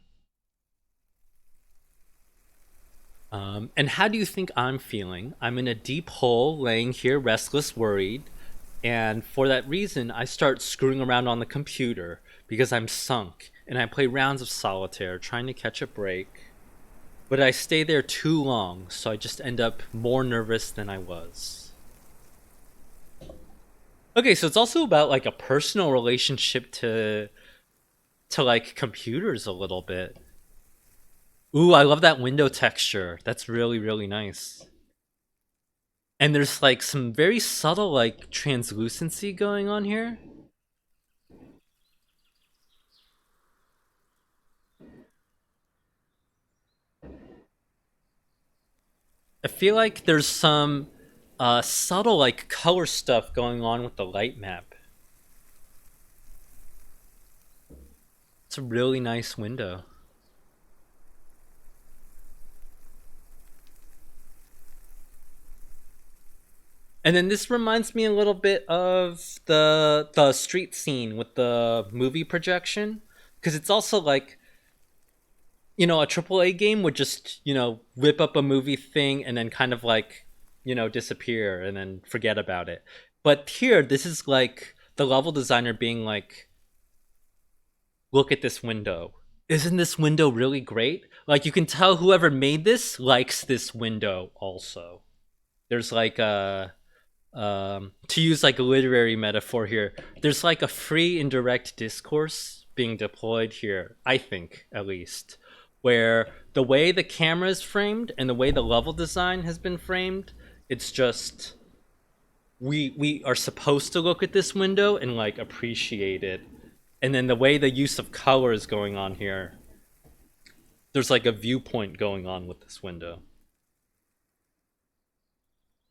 And how do you think I'm feeling? I'm in a deep hole, laying here, restless, worried. And for that reason, I start screwing around on the computer because I'm sunk. And I play rounds of solitaire, trying to catch a break. But I stay there too long, so I just end up more nervous than I was. Okay, so it's also about like a personal relationship to like computers a little bit. Ooh, I love that window texture. That's really, really nice. And there's like some very subtle like translucency going on here. I feel like there's some subtle like color stuff going on with the light map. It's a really nice window. And then this reminds me a little bit of the street scene with the movie projection, because it's also like, you know, a AAA game would just, you know, whip up a movie thing and then kind of like, you know, disappear and then forget about it. But here, this is like the level designer being like, look at this window. Isn't this window really great? Like you can tell whoever made this likes this window also. There's like a to use like a literary metaphor here, there's like a free indirect discourse being deployed here, I think, at least, where the way the camera is framed and the way the level design has been framed, it's just we are supposed to look at this window and like appreciate it. And then the way the use of color is going on here, there's like a viewpoint going on with this window.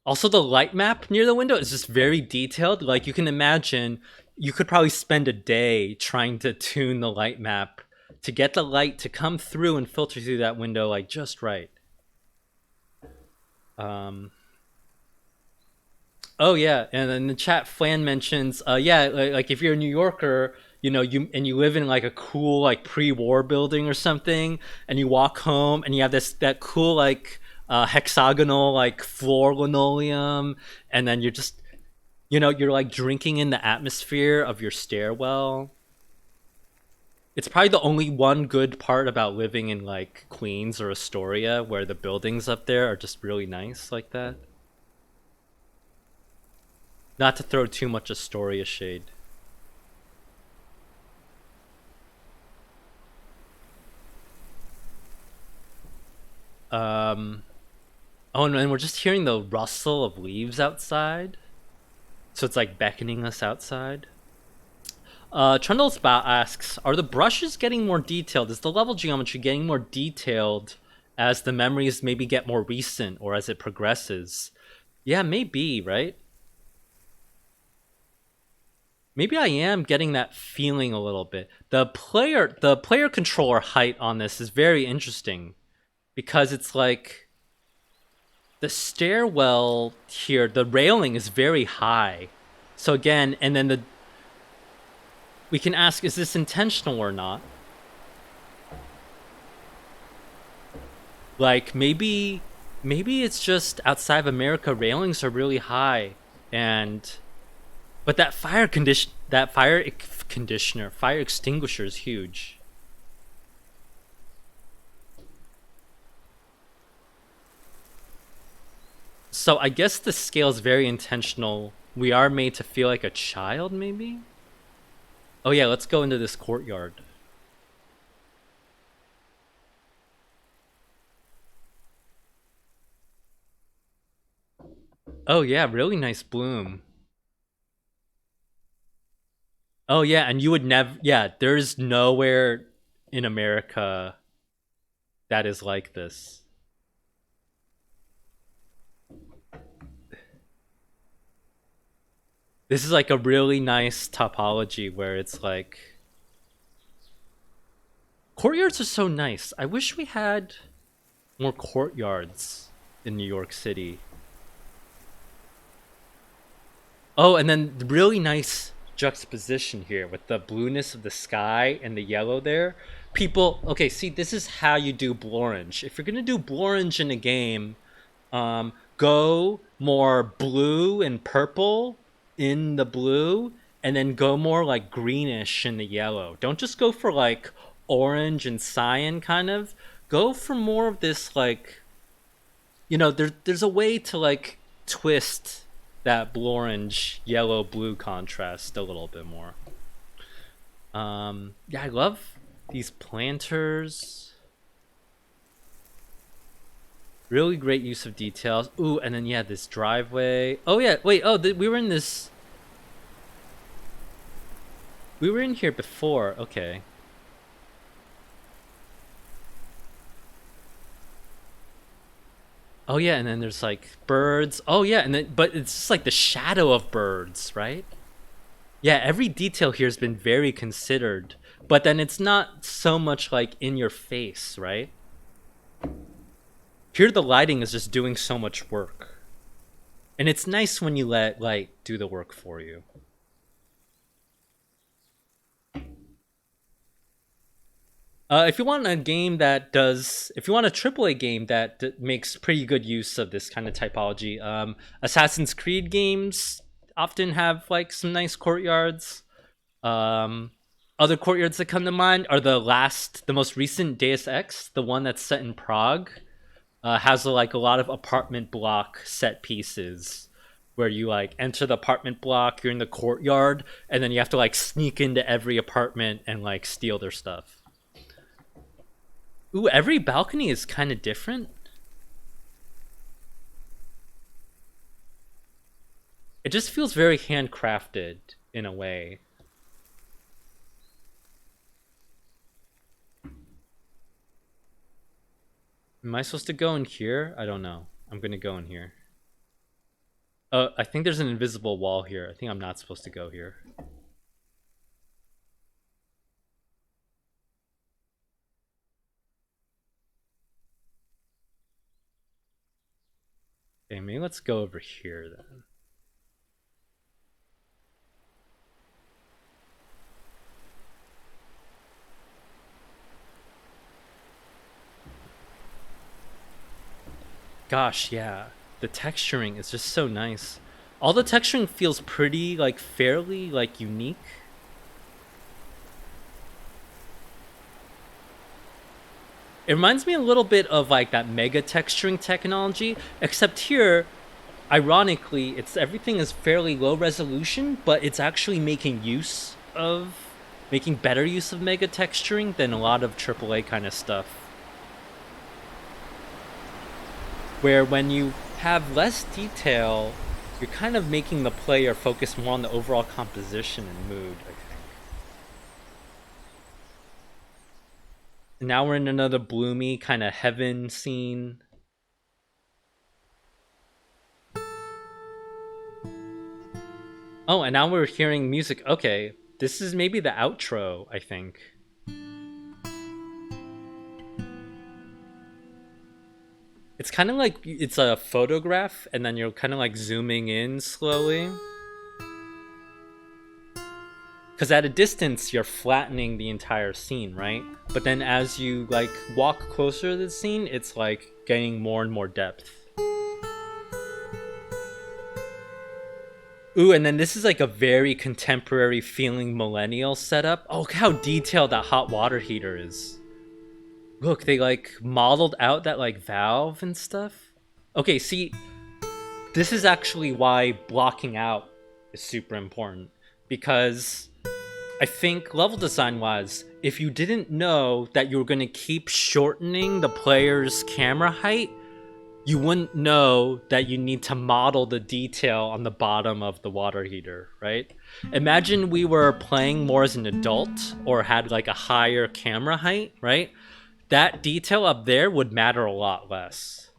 Also, the light map near the window is just very detailed. Like you can imagine, you could probably spend a day trying to tune the light map to get the light to come through and filter through that window like just right. Um, oh yeah, and then the chat Flan mentions, yeah, like if you're a New Yorker, you know, you live in like a cool like pre-war building or something, and you walk home and you have this that cool like hexagonal like floor linoleum, and then you're just, you know, you're like drinking in the atmosphere of your stairwell. It's probably the only one good part about living in like Queens or Astoria, where the buildings up there are just really nice like that. Not to throw too much Astoria shade. Um, oh, and we're just hearing the rustle of leaves outside. So it's like beckoning us outside. Trundlespout asks, are the brushes getting more detailed? Is the level geometry getting more detailed as the memories maybe get more recent or as it progresses? Yeah, maybe, right? Maybe I am getting that feeling a little bit. The player controller height on this is very interesting because it's like the stairwell here, the railing is very high. So again, and then we can ask, is this intentional or not? Like maybe it's just outside of America railings are really high, and but fire extinguisher is huge. So I guess the scale is very intentional. We are made to feel like a child, maybe? Oh yeah, let's go into this courtyard. Oh yeah, really nice bloom. Oh yeah, and you would never, yeah, there's nowhere in America that is like this. This is like a really nice topology where it's like courtyards are so nice. I wish we had more courtyards in New York City. Oh, and then the really nice juxtaposition here with the blueness of the sky and the yellow there. People, okay, see, this is how you do Blorange. If you're gonna do Blorange in a game, go more blue and purple in the blue, and then go more like greenish in the yellow. Don't just go for like orange and cyan kind of. Go for more of this like, there's a way to like twist that orange yellow blue contrast a little bit more. Yeah, I love these planters. Really great use of details. Ooh, and then yeah, this driveway. Oh yeah, wait. Oh, we were in this. We were in here before. Okay. Oh yeah, and then there's like birds. Oh yeah, and then but it's just like the shadow of birds, right? Yeah, every detail here has been very considered, but then it's not so much like in your face, right? Here the lighting is just doing so much work. And it's nice when you let light do the work for you. If you want a game that does, if you want a AAA game that makes pretty good use of this kind of typology, Assassin's Creed games often have like some nice courtyards. Um, Other courtyards that come to mind are the most recent Deus Ex, the one that's set in Prague, has like a lot of apartment block set pieces where you like enter the apartment block, you're in the courtyard, and then you have to like sneak into every apartment and like steal their stuff. Ooh, every balcony is kind of different. It just feels very handcrafted in a way. Am I supposed to go in here? I don't know. I'm gonna go in here. I think there's an invisible wall here. I think I'm not supposed to go here. Okay, maybe let's go over here then. Gosh, yeah. The texturing is just so nice. All the texturing feels pretty, like, fairly, like, unique. It reminds me a little bit of like that mega texturing technology, except here, ironically, it's everything is fairly low resolution, but it's actually making better use of mega texturing than a lot of AAA kind of stuff. Where when you have less detail, you're kind of making the player focus more on the overall composition and mood, I think. And now we're in another bloomy kind of heaven scene. Oh, and now we're hearing music. Okay, this is maybe the outro, I think. It's kind of like it's a photograph, and then you're kind of like zooming in slowly. Because at a distance, you're flattening the entire scene, right? But then as you like walk closer to the scene, it's like gaining more and more depth. Ooh, and then this is like a very contemporary feeling millennial setup. Oh, look how detailed that hot water heater is. Look, they like modeled out that like valve and stuff. Okay, see, this is actually why blocking out is super important. Because I think level design wise, if you didn't know that you were going to keep shortening the player's camera height, you wouldn't know that you need to model the detail on the bottom of the water heater, right? Imagine we were playing more as an adult or had like a higher camera height, right? That detail up there would matter a lot less.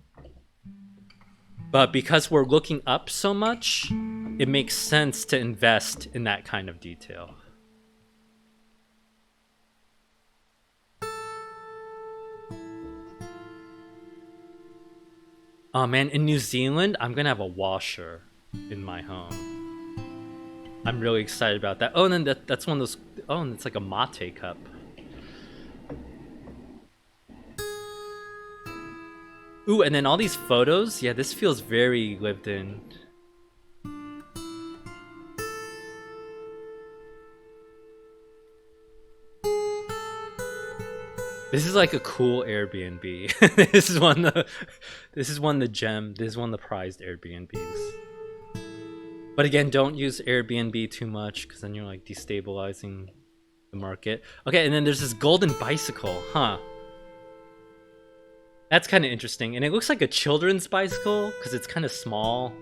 But because we're looking up so much, it makes sense to invest in that kind of detail. Oh man, in New Zealand, I'm gonna have a washer in my home. I'm really excited about that. Oh, and then that's one of those. Oh, and it's like a mate cup. Ooh, and then all these photos. Yeah, this feels very lived in. This is like a cool Airbnb. This is one of the gem. This is one of the prized Airbnbs. But again, don't use Airbnb too much because then you're like destabilizing the market. Okay, and then there's this golden bicycle, huh? That's kind of interesting, and it looks like a children's bicycle because it's kind of small.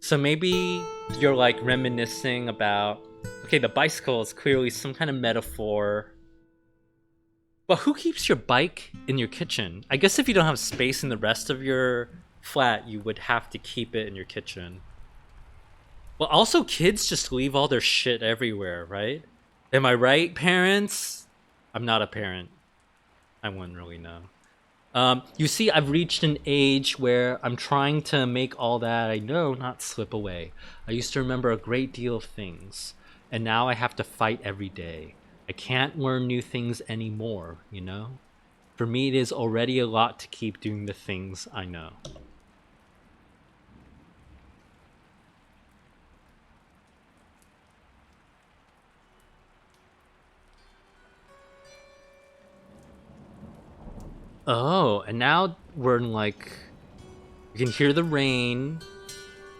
So maybe you're like reminiscing about, okay, the bicycle is clearly some kind of metaphor. But who keeps your bike in your kitchen? I guess if you don't have space in the rest of your flat, you would have to keep it in your kitchen. Well, also kids just leave all their shit everywhere, right? Am I right, parents? I'm not a parent. I wouldn't really know. You see, I've reached an age where I'm trying to make all that I know not slip away. I used to remember a great deal of things, and now I have to fight every day. I can't learn new things anymore, you know? For me, it is already a lot to keep doing the things I know. Oh, and now we're in like, we can hear the rain,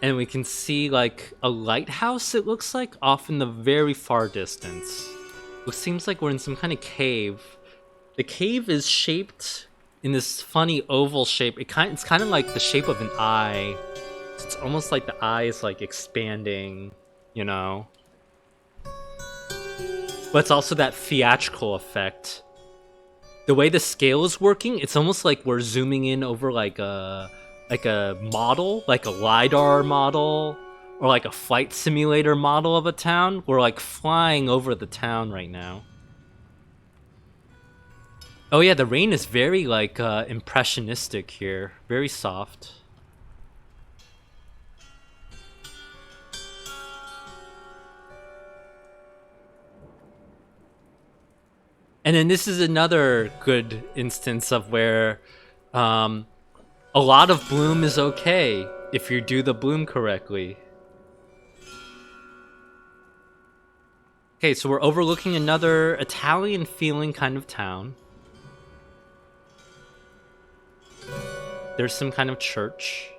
and we can see like a lighthouse, it looks like, off in the very far distance. It seems like we're in some kind of cave. The cave is shaped in this funny oval shape. It's kind of like the shape of an eye. It's almost like the eye is like expanding, you know? But it's also that theatrical effect. The way the scale is working, it's almost like we're zooming in over like a model, like a LiDAR model, or like a flight simulator model of a town. We're like flying over the town right now. Oh yeah, the rain is very like impressionistic here, very soft. And then this is another good instance of where a lot of bloom is okay if you do the bloom correctly. Okay, so we're overlooking another Italian feeling kind of town. There's some kind of church.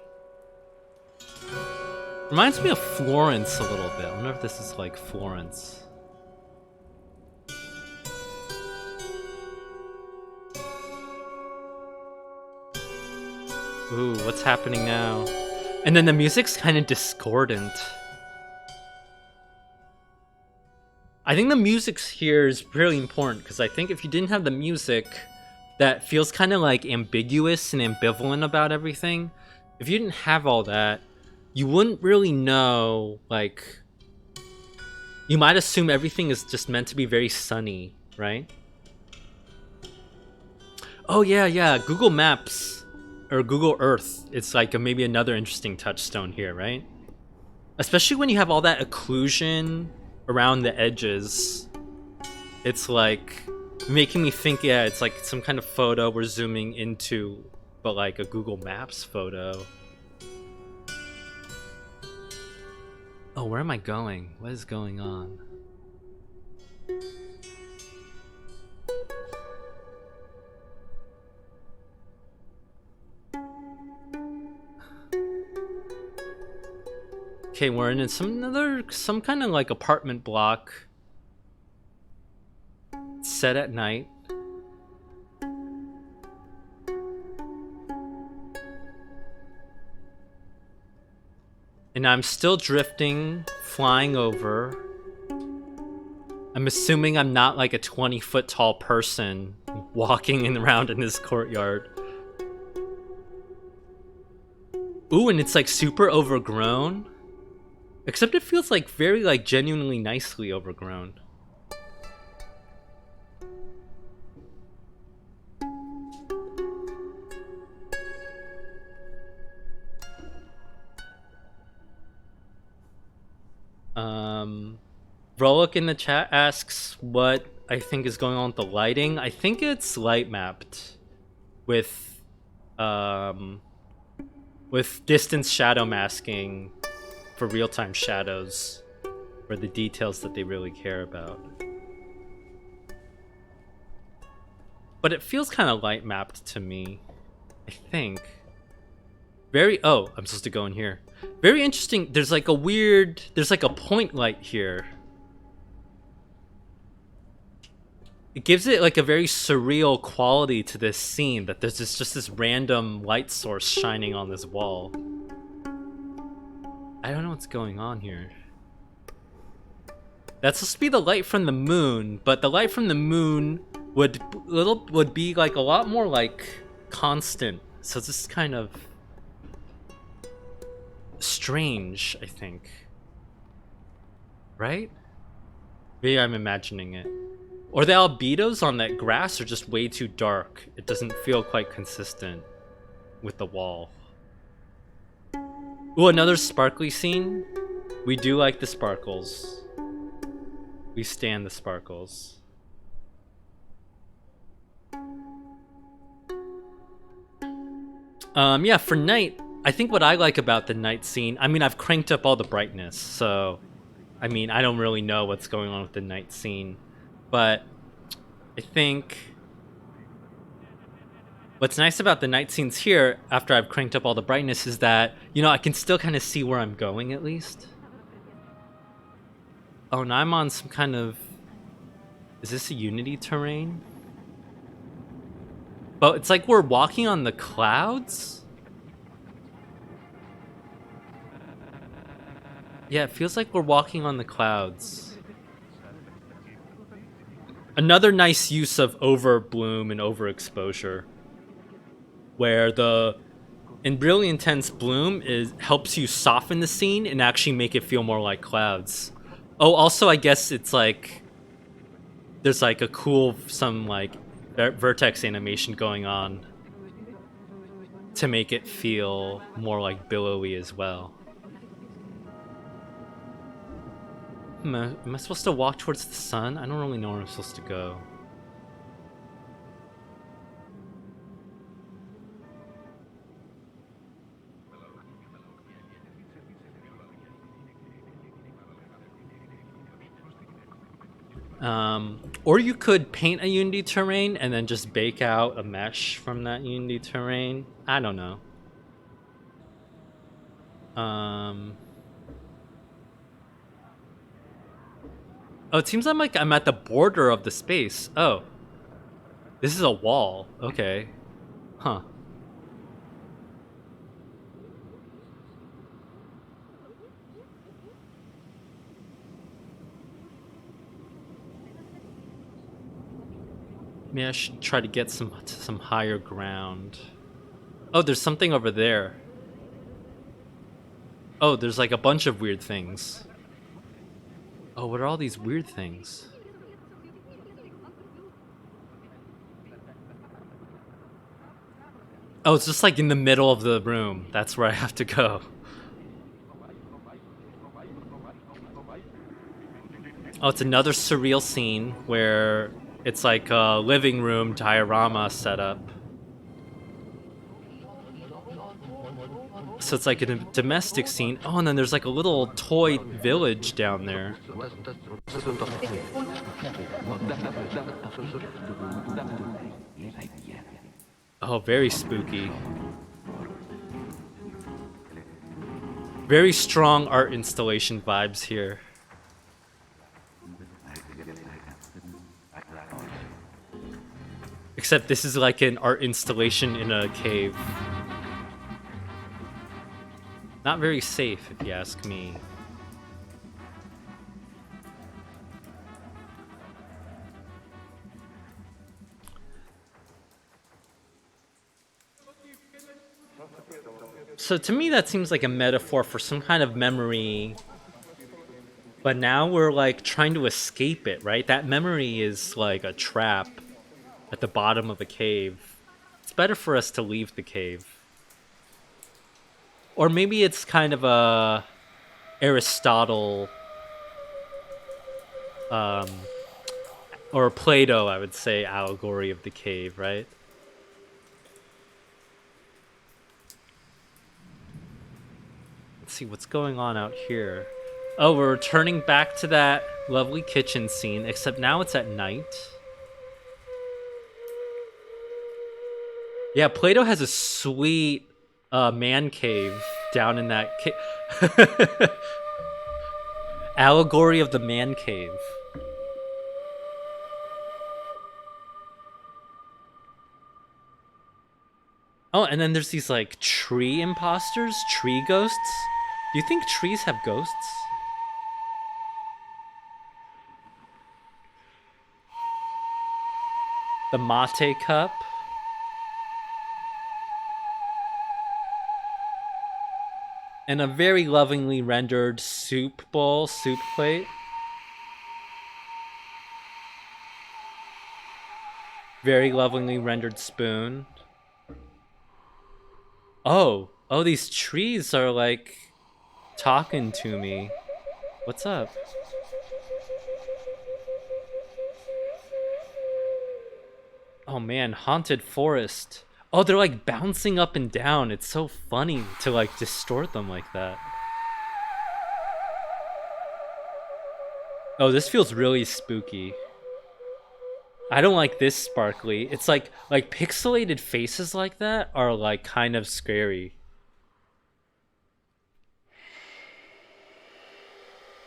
Reminds me of Florence a little bit. I wonder if this is like Florence. Ooh, what's happening now? And then the music's kind of discordant. I think the music here is really important because I think if you didn't have the music that feels kind of like ambiguous and ambivalent about everything, if you didn't have all that, you wouldn't really know, like, you might assume everything is just meant to be very sunny, right? Oh yeah, Google Maps or Google Earth, it's like maybe another interesting touchstone here, right? Especially when you have all that occlusion around the edges. It's like making me think, yeah, it's like some kind of photo we're zooming into, but like a Google Maps photo. Oh, where am I going? What is going on? Okay, we're in some kind of like apartment block. Set at night. And I'm still drifting, flying over. I'm assuming I'm not like a 20-foot tall person walking around in this courtyard. Ooh, and it's like super overgrown. Except it feels like very like genuinely nicely overgrown. Rollick in the chat asks what I think is going on with the lighting. I think it's light mapped with distance shadow masking for real-time shadows for the details that they really care about. But it feels kind of light mapped to me, I think. Oh, I'm supposed to go in here. Very interesting. There's like a point light here. It gives it like a very surreal quality to this scene, that there's just this random light source shining on this wall. I don't know what's going on here. That's supposed to be the light from the moon, but the light from the moon would be like a lot more like constant. So it's just kind of strange, I think. Right? Maybe I'm imagining it. Or the albedos on that grass are just way too dark. It doesn't feel quite consistent with the wall. Ooh, another sparkly scene. We do like the sparkles. We stand the sparkles. Yeah, for night, I think what I like about the night scene, I mean, I've cranked up all the brightness, so I mean, I don't really know what's going on with the night scene, but I think what's nice about the night scenes here, after I've cranked up all the brightness, is that, you know, I can still kind of see where I'm going, at least. Oh, now I'm on some kind of... Is this a Unity terrain? But it's like we're walking on the clouds? Yeah, it feels like we're walking on the clouds. Another nice use of overbloom and overexposure, where the really intense bloom helps you soften the scene and actually make it feel more like clouds. Oh, also, I guess it's like there's like a cool some like vertex animation going on to make it feel more like billowy as well. Am I supposed to walk towards the sun? I don't really know where I'm supposed to go. Or you could paint a Unity terrain and then just bake out a mesh from that Unity terrain. I don't know. Oh, it seems like I'm at the border of the space. Oh. This is a wall. Okay. Huh. Maybe I should try to get some higher ground. Oh, there's something over there. Oh, there's like a bunch of weird things. Oh, what are all these weird things? Oh, it's just like in the middle of the room. That's where I have to go. Oh, it's another surreal scene where it's like a living room diorama setup. So it's like a domestic scene. Oh, and then there's like a little toy village down there. Oh, very spooky. Very strong art installation vibes here. Except this is like an art installation in a cave. Not very safe, if you ask me. So to me, that seems like a metaphor for some kind of memory. But now we're like trying to escape it, right? That memory is like a trap at the bottom of a cave. It's better for us to leave the cave. Or maybe it's kind of a Aristotle or Plato, I would say, allegory of the cave, right? Let's see what's going on out here. Oh, we're returning back to that lovely kitchen scene, except now it's at night. Yeah, Plato has a sweet man cave down in that allegory of the man cave. Oh, and then there's these like tree imposters, tree ghosts. Do you think trees have ghosts? The mate cup. And a very lovingly rendered soup bowl, soup plate. Very lovingly rendered spoon. Oh, these trees are like talking to me. What's up? Oh man, haunted forest. Oh, they're like bouncing up and down. It's so funny to like distort them like that. Oh, this feels really spooky. I don't like this sparkly. It's like pixelated faces like that are like kind of scary.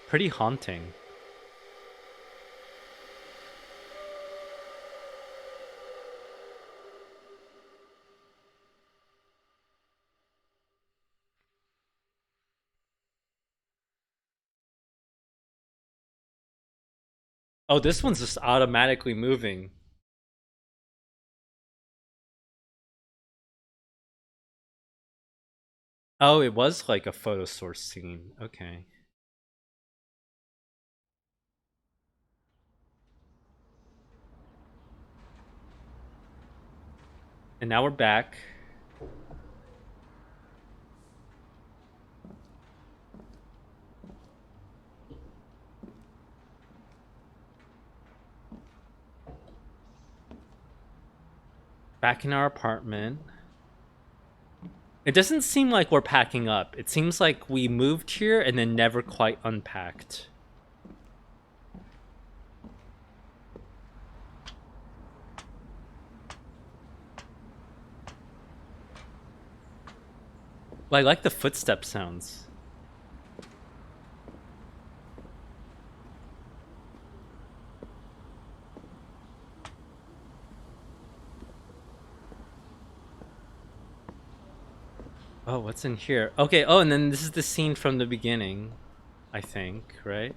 Pretty haunting. Oh, this one's just automatically moving. Oh, it was like a photo source scene. Okay. And now we're back. Back in our apartment. It doesn't seem like we're packing up. It seems like we moved here and then never quite unpacked. But I like the footstep sounds. Oh, what's in here? Okay, oh, and then this is the scene from the beginning, I think, right?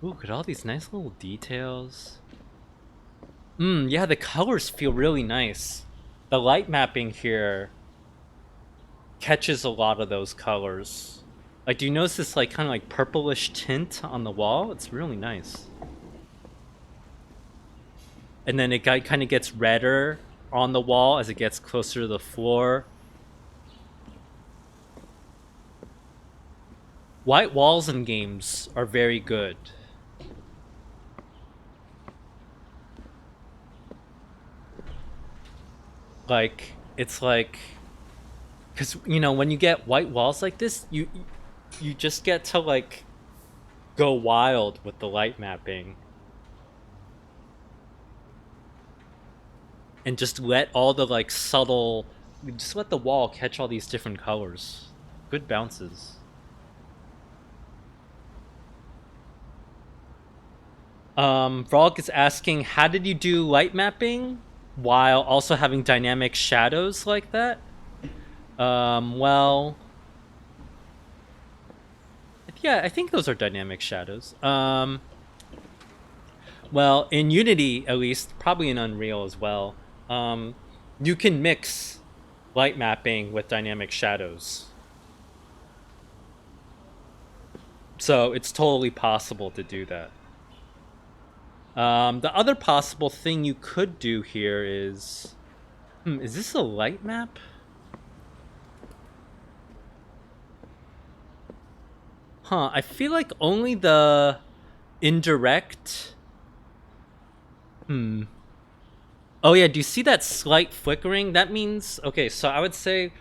Ooh, look at all these nice little details. Yeah, the colors feel really nice. The light mapping here catches a lot of those colors. Like, do you notice this like kind of like purplish tint on the wall? It's really nice. And then it kind of gets redder on the wall as it gets closer to the floor. White walls in games are very good. Like, it's like, because you know when you get white walls like this, you just get to like go wild with the light mapping and just let all the like subtle, just let the wall catch all these different colors. Good bounces. Vrog is asking, how did you do light mapping while also having dynamic shadows like that? Well, yeah, I think those are dynamic shadows. Well, in Unity, at least, probably in Unreal as well, you can mix light mapping with dynamic shadows. So it's totally possible to do that. The other possible thing you could do here is... is this a light map? Huh, I feel like only the indirect... Oh yeah, do you see that slight flickering? That means... Okay, so I would say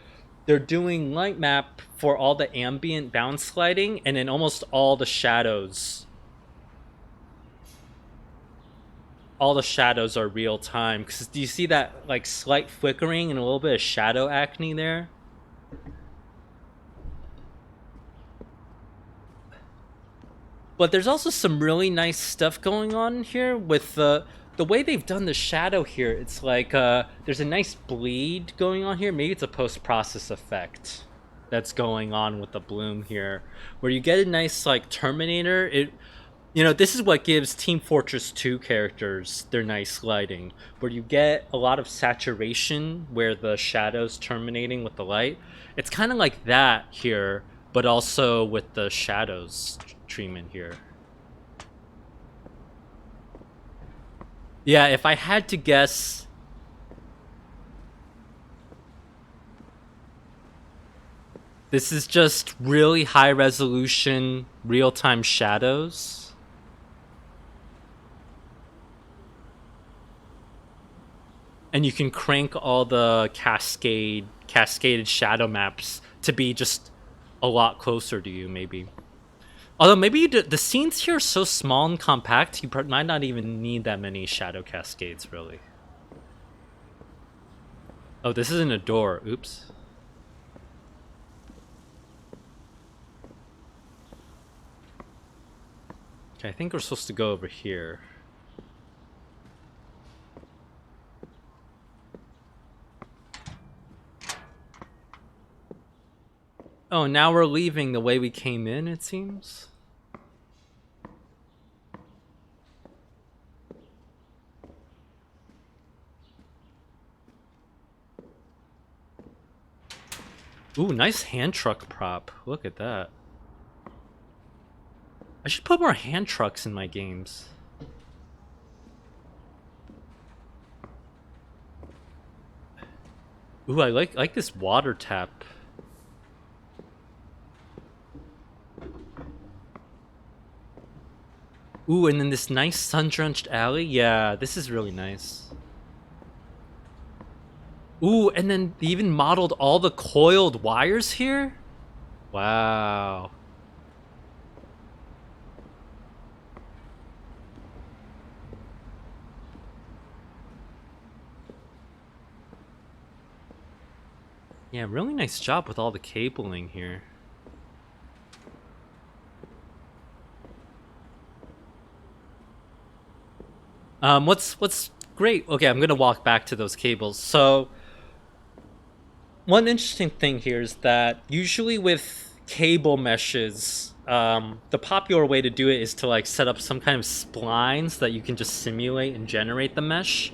they're doing light map for all the ambient bounce sliding and then almost all the shadows. All the shadows are real time. Because do you see that like slight flickering and a little bit of shadow acne there? But there's also some really nice stuff going on here with the way they've done the shadow here. It's like there's a nice bleed going on here. Maybe it's a post-process effect that's going on with the bloom here, where you get a nice like Terminator. You know, this is what gives Team Fortress 2 characters their nice lighting, where you get a lot of saturation where the shadow's terminating with the light. It's kind of like that here, but also with the shadows treatment here. Yeah, if I had to guess, this is just really high resolution real-time shadows. And you can crank all the cascaded shadow maps to be just a lot closer to you, maybe. Although maybe the scenes here are so small and compact, you might not even need that many shadow cascades, really. Oh, this isn't a door. Oops. Okay, I think we're supposed to go over here. Oh, now we're leaving the way we came in, it seems. Ooh, nice hand truck prop. Look at that. I should put more hand trucks in my games. Ooh, I like this water tap. Ooh, and then this nice sun-drenched alley. Yeah, this is really nice. Ooh, and then they even modeled all the coiled wires here? Wow. Yeah, really nice job with all the cabling here. What's great? Okay, I'm gonna walk back to those cables. So one interesting thing here is that usually with cable meshes, the popular way to do it is to like set up some kind of splines that you can just simulate and generate the mesh.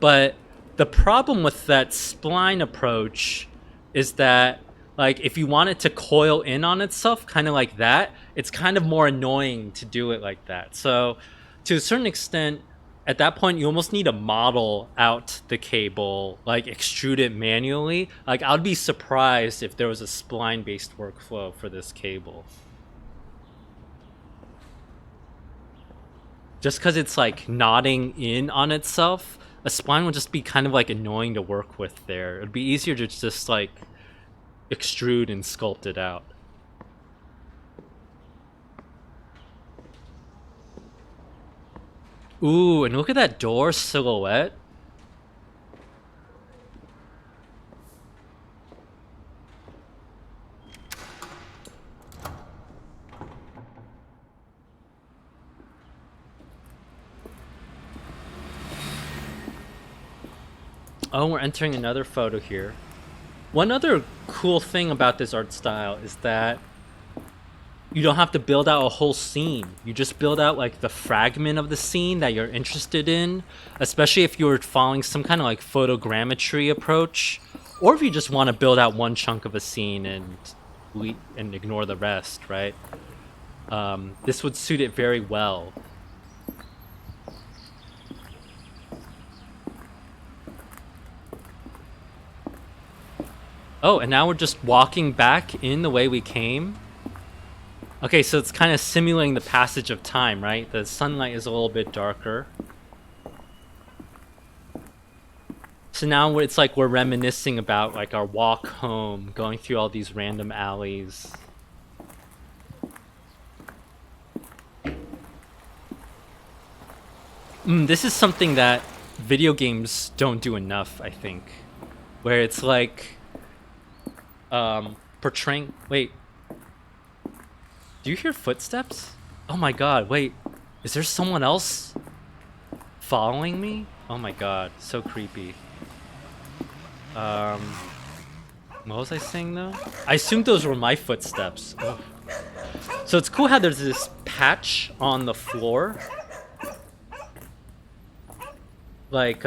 But the problem with that spline approach is that like if you want it to coil in on itself kind of like that, it's kind of more annoying to do it like that. So to a certain extent, at that point you almost need to model out the cable, like extrude it manually. Like I'd be surprised if there was a spline based workflow for this cable, just because it's like nodding in on itself. A spline would just be kind of like annoying to work with there. It'd be easier to just like extrude and sculpt it out. Ooh, and look at that door silhouette. Oh, we're entering another photo here. One other cool thing about this art style is that you don't have to build out a whole scene. You just build out like the fragment of the scene that you're interested in, especially if you're following some kind of like photogrammetry approach, or if you just want to build out one chunk of a scene and ignore the rest, right? This would suit it very well. Oh, and now we're just walking back in the way we came. Okay, so it's kind of simulating the passage of time, right? The sunlight is a little bit darker. So now it's like we're reminiscing about like our walk home, going through all these random alleys. This is something that video games don't do enough, I think. Where it's like portraying. Wait, do you hear footsteps? Oh my god, wait. Is there someone else following me? Oh my god, so creepy. What was I saying though? I assumed those were my footsteps. Ugh. So it's cool how there's this patch on the floor. Like,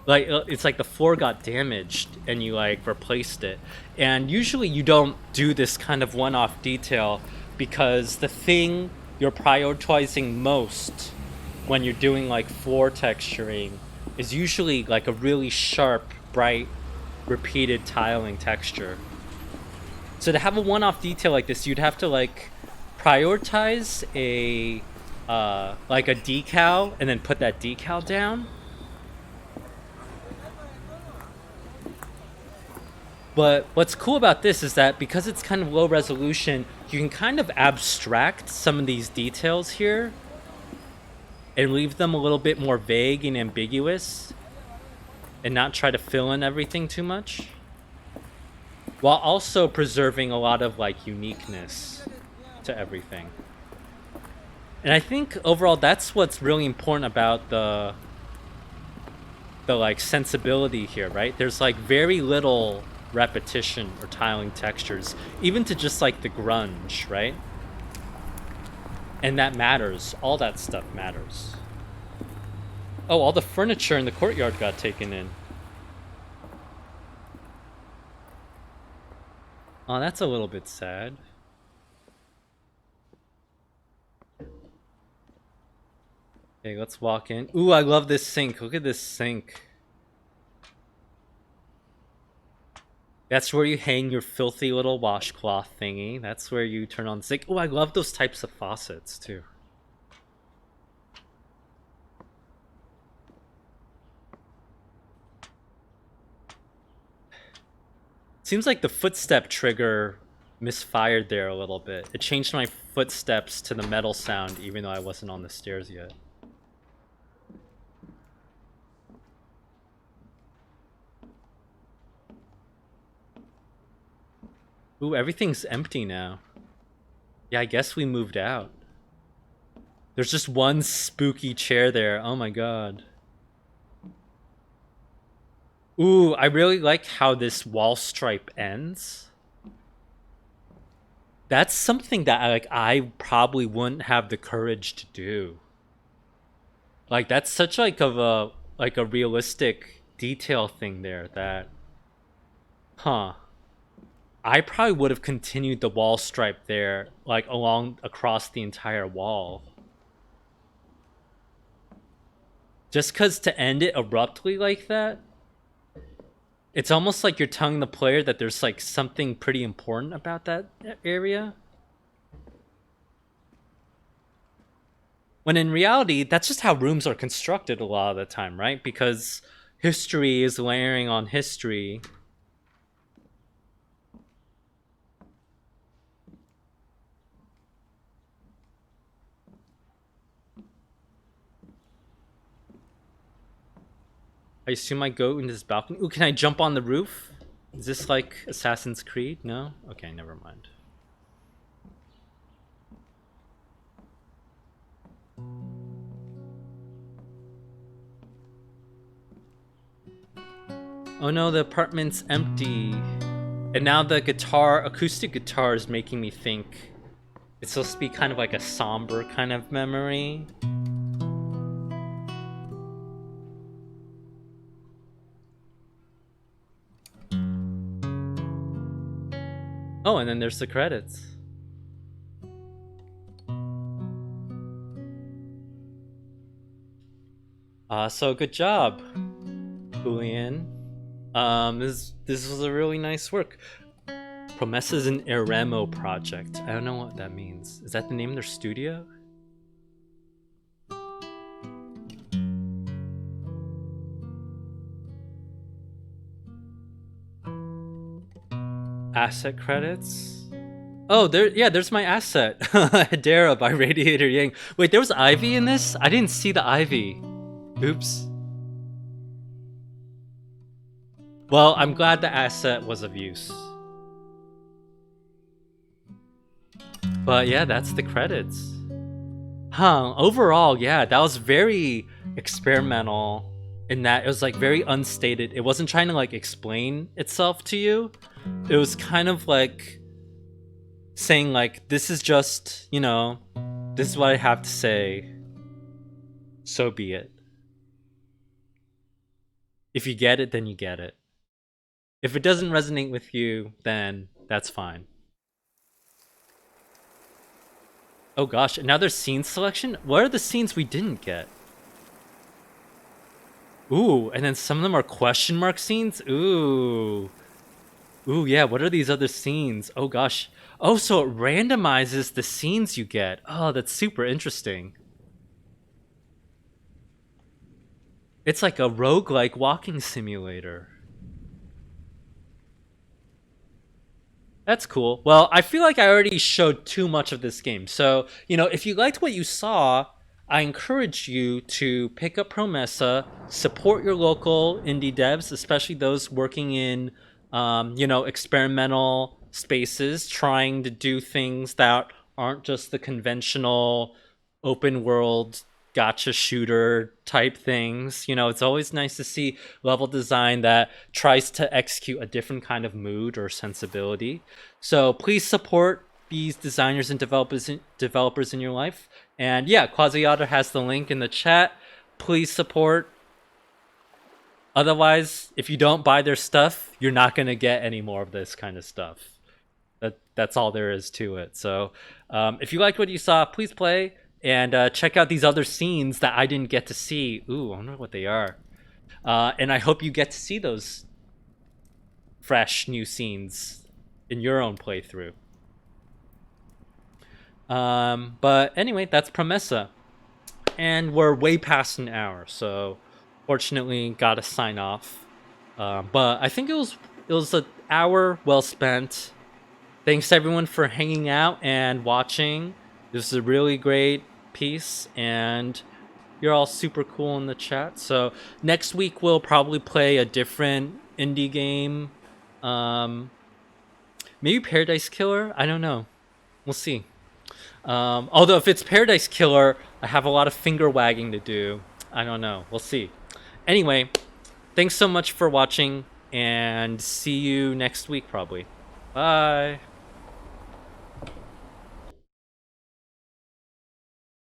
it's like the floor got damaged and you like replaced it. And usually you don't do this kind of one-off detail because the thing you're prioritizing most when you're doing like floor texturing is usually like a really sharp, bright, repeated tiling texture. So to have a one-off detail like this, you'd have to like prioritize a like a decal and then put that decal down. But what's cool about this is that because it's kind of low resolution, you can kind of abstract some of these details here and leave them a little bit more vague and ambiguous and not try to fill in everything too much, while also preserving a lot of like uniqueness to everything. And I think overall that's what's really important about the like sensibility here, right? There's like very little repetition or tiling textures, even to just like the grunge, right? And that matters. All that stuff matters. Oh, all the furniture in the courtyard got taken in. Oh, that's a little bit sad. Okay, let's walk in. Ooh, I love this sink. Look at this sink. That's where you hang your filthy little washcloth thingy. That's where you turn on the sink. Oh, I love those types of faucets too. Seems like the footstep trigger misfired there a little bit. It changed my footsteps to the metal sound even though I wasn't on the stairs yet. Ooh, everything's empty now. Yeah, I guess we moved out. There's just one spooky chair there. Oh my god. Ooh, I really like how this wall stripe ends. That's something that I probably wouldn't have the courage to do. Like that's such like a realistic detail thing there that huh. I probably would have continued the wall stripe there, like along across the entire wall. Just cause to end it abruptly like that, it's almost like you're telling the player that there's like something pretty important about that area. When in reality, that's just how rooms are constructed a lot of the time, right? Because history is layering on history. I assume I go into this balcony. Ooh, can I jump on the roof? Is this like Assassin's Creed? No? Okay, never mind. Oh no, the apartment's empty. And now the acoustic guitar is making me think it's supposed to be kind of like a somber kind of memory. Oh, and then there's the credits. So good job, Julian. This was a really nice work. Promesa's an Eremo project. I don't know what that means. Is that the name of their studio? Asset credits. Oh, there's my asset. Hedera by Radiator Yang. Wait, there was Ivy in this? I didn't see the Ivy. Oops. Well, I'm glad the asset was of use. But yeah, that's the credits. Huh, overall, yeah, that was very experimental in that it was like very unstated. It wasn't trying to like explain itself to you. It was kind of like saying like, this is just, this is what I have to say. So be it. If you get it, then you get it. If it doesn't resonate with you, then that's fine. Oh gosh, another scene selection? What are the scenes we didn't get? Ooh, and then some of them are question mark scenes? Ooh. Ooh, yeah, what are these other scenes? Oh gosh. Oh, so it randomizes the scenes you get. Oh, that's super interesting. It's like a roguelike walking simulator. That's cool. Well, I feel like I already showed too much of this game. So, if you liked what you saw, I encourage you to pick up Promesa, support your local indie devs, especially those working in, experimental spaces, trying to do things that aren't just the conventional open world gotcha shooter type things. It's always nice to see level design that tries to execute a different kind of mood or sensibility. So please support these designers and developers in your life. And yeah, Quasiata has the link in the chat. Please support. Otherwise, if you don't buy their stuff, you're not going to get any more of this kind of stuff. That's all there is to it. So if you liked what you saw, please play. And check out these other scenes that I didn't get to see. Ooh, I wonder what they are. And I hope you get to see those fresh new scenes in your own playthrough. But anyway, that's Promesa. And we're way past an hour, so fortunately gotta sign off. But I think it was an hour well spent. Thanks everyone for hanging out and watching. This is a really great piece, and you're all super cool in the chat. So next week we'll probably play a different indie game. Maybe Paradise Killer? I don't know. We'll see. Although if it's Paradise Killer, I have a lot of finger wagging to do. I don't know. We'll see. Anyway, thanks so much for watching, and see you next week probably. Bye.